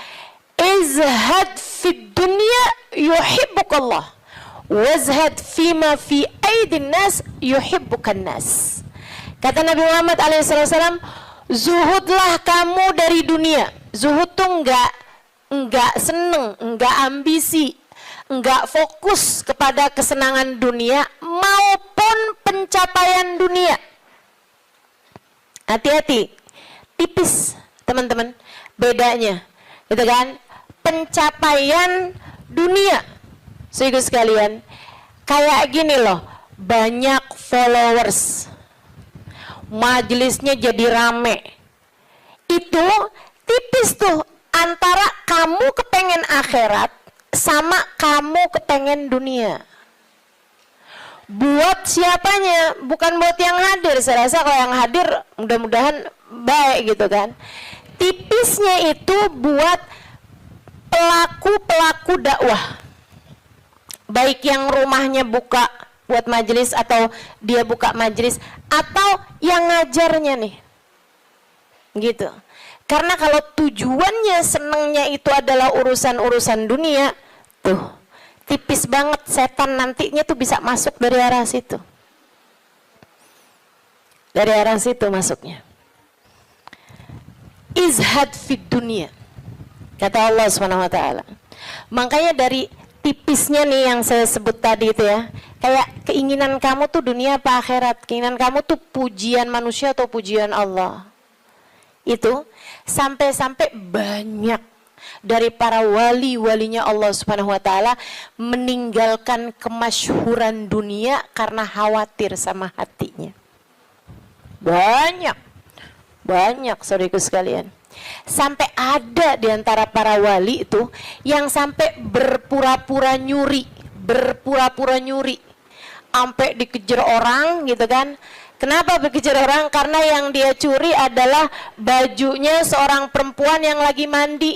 izhad fid dunya yuhibbukallah, wazhad fima fi aidin nas yuhibbukan nas. Kata Nabi Muhammad alaihissalam, zuhudlah kamu dari dunia. Zuhud tuh enggak seneng, enggak ambisi, enggak fokus kepada kesenangan dunia maupun pencapaian dunia. Hati-hati, tipis teman-teman bedanya, gitu kan? Pencapaian dunia, saudara sekalian, kayak gini loh, banyak followers, majelisnya jadi rame. Itu tipis tuh antara kamu kepengen akhirat sama kamu kepengen dunia. Buat siapanya? Bukan buat yang hadir. Saya rasa kalau yang hadir mudah-mudahan baik gitu kan. Tipisnya itu buat pelaku dakwah, baik yang rumahnya buka buat majelis atau dia buka majelis, atau yang ngajarnya nih, gitu. Karena kalau tujuannya senengnya itu adalah urusan dunia, tuh tipis banget, setan nantinya tuh bisa masuk dari arah situ. Dari arah situ masuknya. Izhad fid dunia, kata Allah SWT. Makanya dari tipisnya nih yang saya sebut tadi itu ya, kayak keinginan kamu tuh dunia apa akhirat, keinginan kamu tuh pujian manusia atau pujian Allah. Itu sampai-sampai banyak dari para walinya Allah Subhanahu wa taala meninggalkan kemasyhuran dunia karena khawatir sama hatinya. Banyak saudaraku sekalian. Sampai ada di antara para wali itu yang sampai berpura-pura nyuri, sampai dikejar orang gitu kan. Kenapa dikejar orang? Karena yang dia curi adalah bajunya seorang perempuan yang lagi mandi.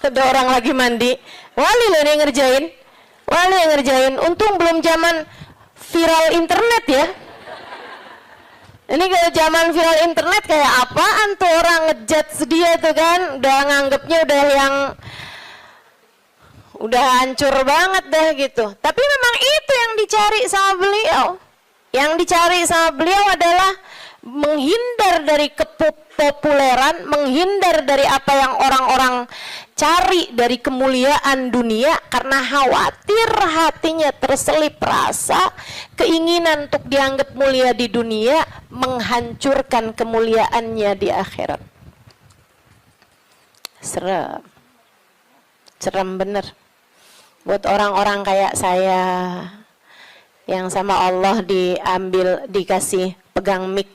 Ada orang lagi mandi, wali loh yang ngerjain. Untung belum zaman viral internet ya. Ini kalau zaman viral internet kayak apaan tuh, orang ngejudge dia tuh kan, udah nganggepnya udah hancur banget dah gitu. Tapi memang itu yang dicari sama beliau. Yang dicari sama beliau adalah menghindar dari kepopuleran, menghindar dari apa yang orang-orang cari dari kemuliaan dunia, karena khawatir hatinya terselip rasa keinginan untuk dianggap mulia di dunia menghancurkan kemuliaannya di akhirat. Serem bener buat orang-orang kayak saya yang sama Allah dikasih pegang mic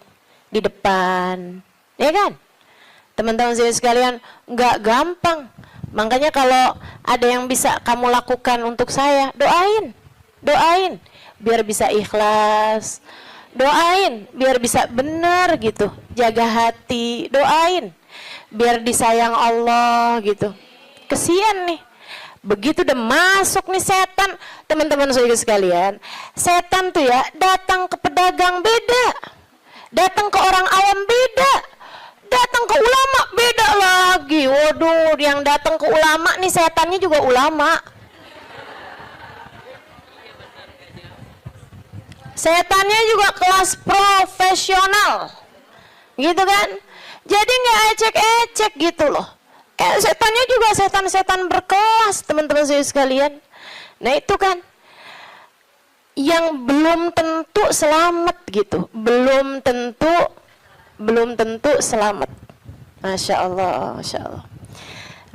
di depan, ya kan? Teman-teman saya sekalian, nggak gampang. Makanya kalau ada yang bisa kamu lakukan untuk saya, doain, biar bisa ikhlas, doain, biar bisa benar gitu, jaga hati, doain, biar disayang Allah gitu. Kesian nih. Begitu udah masuk nih setan, teman-teman saya sekalian, setan tuh ya datang ke pedagang beda, datang ke orang awam beda, datang ke ulama beda lagi. Waduh, yang datang ke ulama nih setannya juga ulama. Setannya juga kelas profesional, gitu kan? Jadi nggak ecek-ecek gitu loh. Setannya juga setan-setan berkelas, teman-teman saya sekalian. Nah itu kan yang belum tentu selamat gitu, belum tentu selamat. Masya Allah, Masya Allah.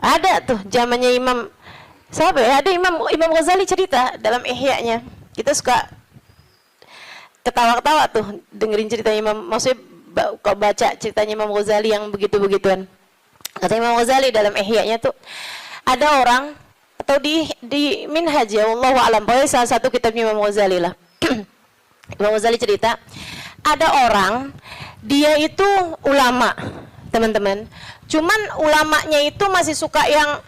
Ada tuh zamannya Imam, siapa ya? Ada Imam Ghazali cerita dalam Ihya-nya. Kita suka ketawa-ketawa tuh dengerin cerita Imam, maksudnya kalau baca ceritanya Imam Ghazali yang begitu-begituan. Kata Imam Ghazali dalam Ihya-nya tuh, ada orang atau di Minhaj ya Allah alam, pokoknya salah satu kitab Imam Ghazali lah. Imam Ghazali cerita, ada orang dia itu ulama, teman-teman. Cuman ulamanya itu masih suka yang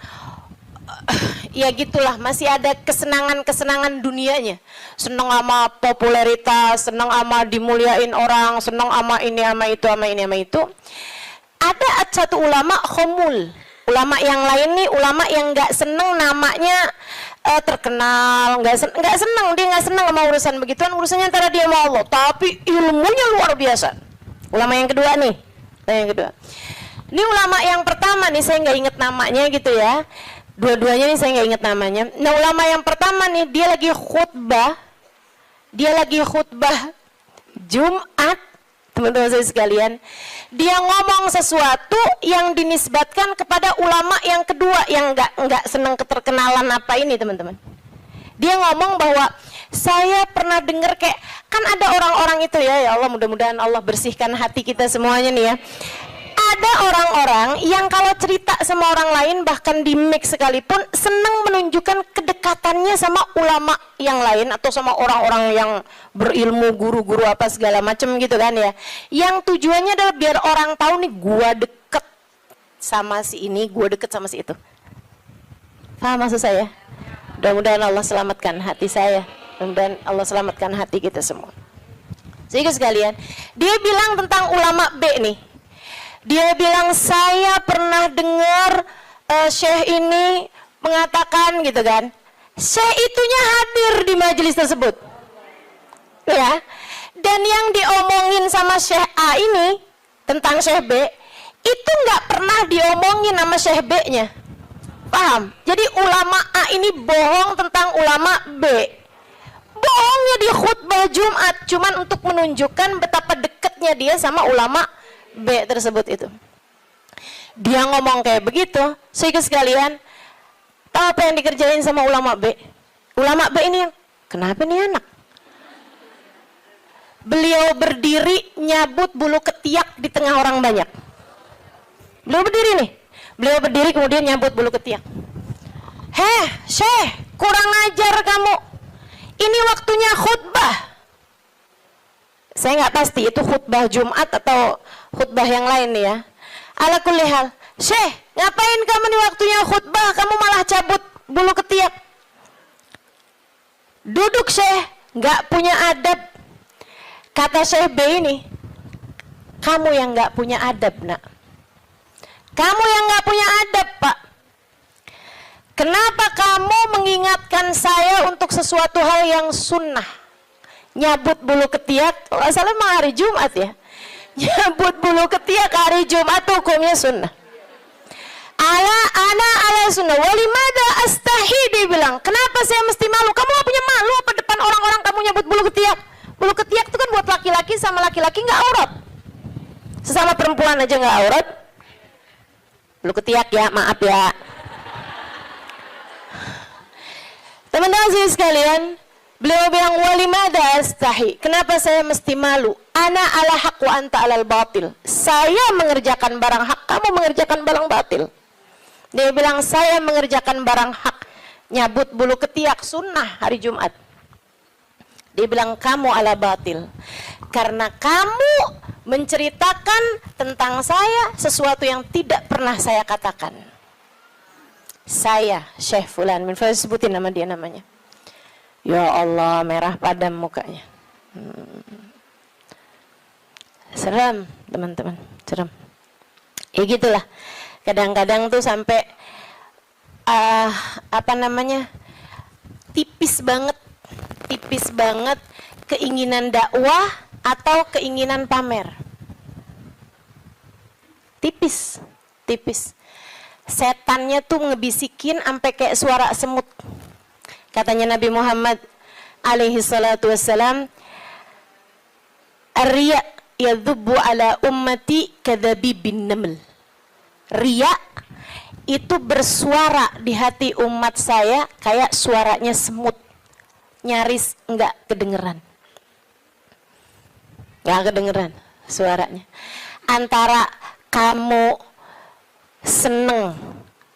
ya gitulah, masih ada kesenangan-kesenangan dunianya. Senang sama popularitas, senang sama dimuliain orang, senang sama ini sama itu sama ini sama itu. Ada satu ulama khomul. Ulama yang lain nih, ulama yang nggak seneng namanya terkenal, nggak seneng, dia nggak seneng sama urusan begituan, urusannya antara dia sama Allah, tapi ilmunya luar biasa. Ulama yang kedua nih, yang kedua. Ini ulama yang pertama nih, saya nggak inget namanya gitu ya. Dua-duanya nih saya nggak inget namanya. Nah ulama yang pertama nih, dia lagi khutbah Jumat, teman-teman saya sekalian. Dia ngomong sesuatu yang dinisbatkan kepada ulama yang kedua yang nggak senang keterkenalan apa ini, teman-teman. Dia ngomong bahwa saya pernah dengar kayak, kan ada orang-orang itu ya Allah, mudah-mudahan Allah bersihkan hati kita semuanya nih ya. Ada orang-orang yang kalau cerita sama orang lain, bahkan di mic sekalipun, senang menunjukkan kedekatannya sama ulama yang lain atau sama orang-orang yang berilmu, guru-guru apa segala macam gitu kan ya. Yang tujuannya adalah biar orang tahu nih, gua deket sama si ini, gua deket sama si itu. Paham maksud saya? Mudah-mudahan Allah selamatkan hati saya. Mudah-mudahan Allah selamatkan hati kita semua. Sehingga sekalian, dia bilang tentang ulama B nih. Dia bilang, saya pernah dengar Syekh ini mengatakan gitu kan. Syekh itunya hadir di majelis tersebut. Ya. Dan yang diomongin sama Syekh A ini tentang Syekh B, itu nggak pernah diomongin sama Syekh B-nya. Paham? Jadi ulama A ini bohong tentang ulama B. Bohongnya di khutbah Jumat cuman untuk menunjukkan betapa dekatnya dia sama ulama B tersebut itu. Dia ngomong kayak begitu, sehingga sekalian, tahu apa yang dikerjain sama ulama B? Ulama B ini yang, kenapa nih anak? Beliau berdiri nyabut bulu ketiak di tengah orang banyak. Beliau berdiri nih, beliau berdiri kemudian nyabut bulu ketiak. Heh, Syekh, kurang ajar kamu. Ini waktunya khutbah. Saya nggak pasti itu khutbah Jumat atau khutbah yang lain nih ya. Ala kulli hal, Syekh, ngapain kamu di waktunya khutbah, kamu malah cabut bulu ketiak? Duduk Syekh, nggak punya adab. Kata Syekh B ini, kamu yang nggak punya adab nak. Kamu yang nggak punya adab Pak. Kenapa kamu mengingatkan saya untuk sesuatu hal yang sunnah? Nyabut bulu ketiak, kalau salah mah hari Jumat ya. Nyabut bulu ketiak hari Jumat hukumnya sunnah. Ala sunnah. Walimada astahi, dia bilang, kenapa saya mesti malu? Kamu gak punya malu apa depan orang-orang kamu nyabut bulu ketiak? Bulu ketiak itu kan buat laki-laki sama laki-laki nggak aurat. Sesama perempuan aja nggak aurat. Bulu ketiak ya, maaf ya. Teman-teman sekalian, beliau bilang, walimada astahi, kenapa saya mesti malu? Ana ala haq wa anta alal batil. Saya mengerjakan barang hak, kamu mengerjakan barang batil. Dia bilang, saya mengerjakan barang hak, nyabut bulu ketiak sunnah hari Jumat. Dia bilang, kamu ala batil, karena kamu menceritakan tentang saya sesuatu yang tidak pernah saya katakan. Saya Syekh Fulan, sebutin nama dia namanya. Ya Allah, merah padam mukanya. Seram, teman-teman, seram. Ya gitulah. Kadang-kadang tuh sampai tipis banget keinginan dakwah atau keinginan pamer. Tipis. Setannya tuh ngebisikin sampai kayak suara semut. Katanya Nabi Muhammad alaihi salatu wassalam, "Ar-riya yadhubbu ala ummati kadhabibin naml." Riya itu bersuara di hati umat saya kayak suaranya semut, nyaris enggak kedengeran. Enggak kedengeran suaranya. Antara kamu seneng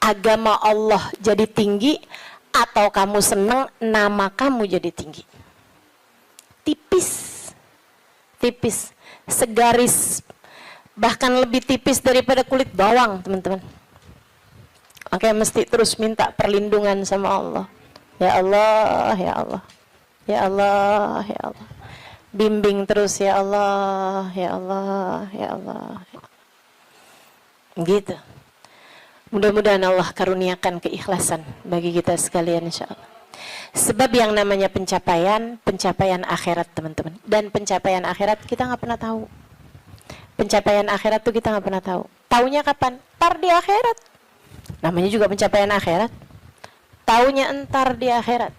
agama Allah jadi tinggi atau kamu seneng nama kamu jadi tinggi. Tipis, tipis, segaris, bahkan lebih tipis daripada kulit bawang, teman-teman. Oke, mesti terus minta perlindungan sama Allah. Ya Allah, ya Allah, ya Allah, ya Allah. Bimbing terus ya Allah, ya Allah, ya Allah. Gitu. Mudah-mudahan Allah karuniakan keikhlasan bagi kita sekalian, insya Allah. Sebab yang namanya pencapaian akhirat, teman-teman. Dan pencapaian akhirat kita nggak pernah tahu. Pencapaian akhirat tuh kita nggak pernah tahu. Taunya kapan? Ntar di akhirat. Namanya juga pencapaian akhirat. Taunya entar di akhirat.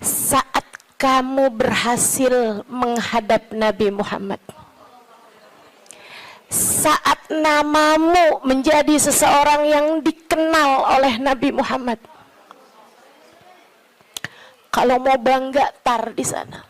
Saat kamu berhasil menghadap Nabi Muhammad, saat namamu menjadi seseorang yang dikenal oleh Nabi Muhammad, kalau mau bangga tar di sana.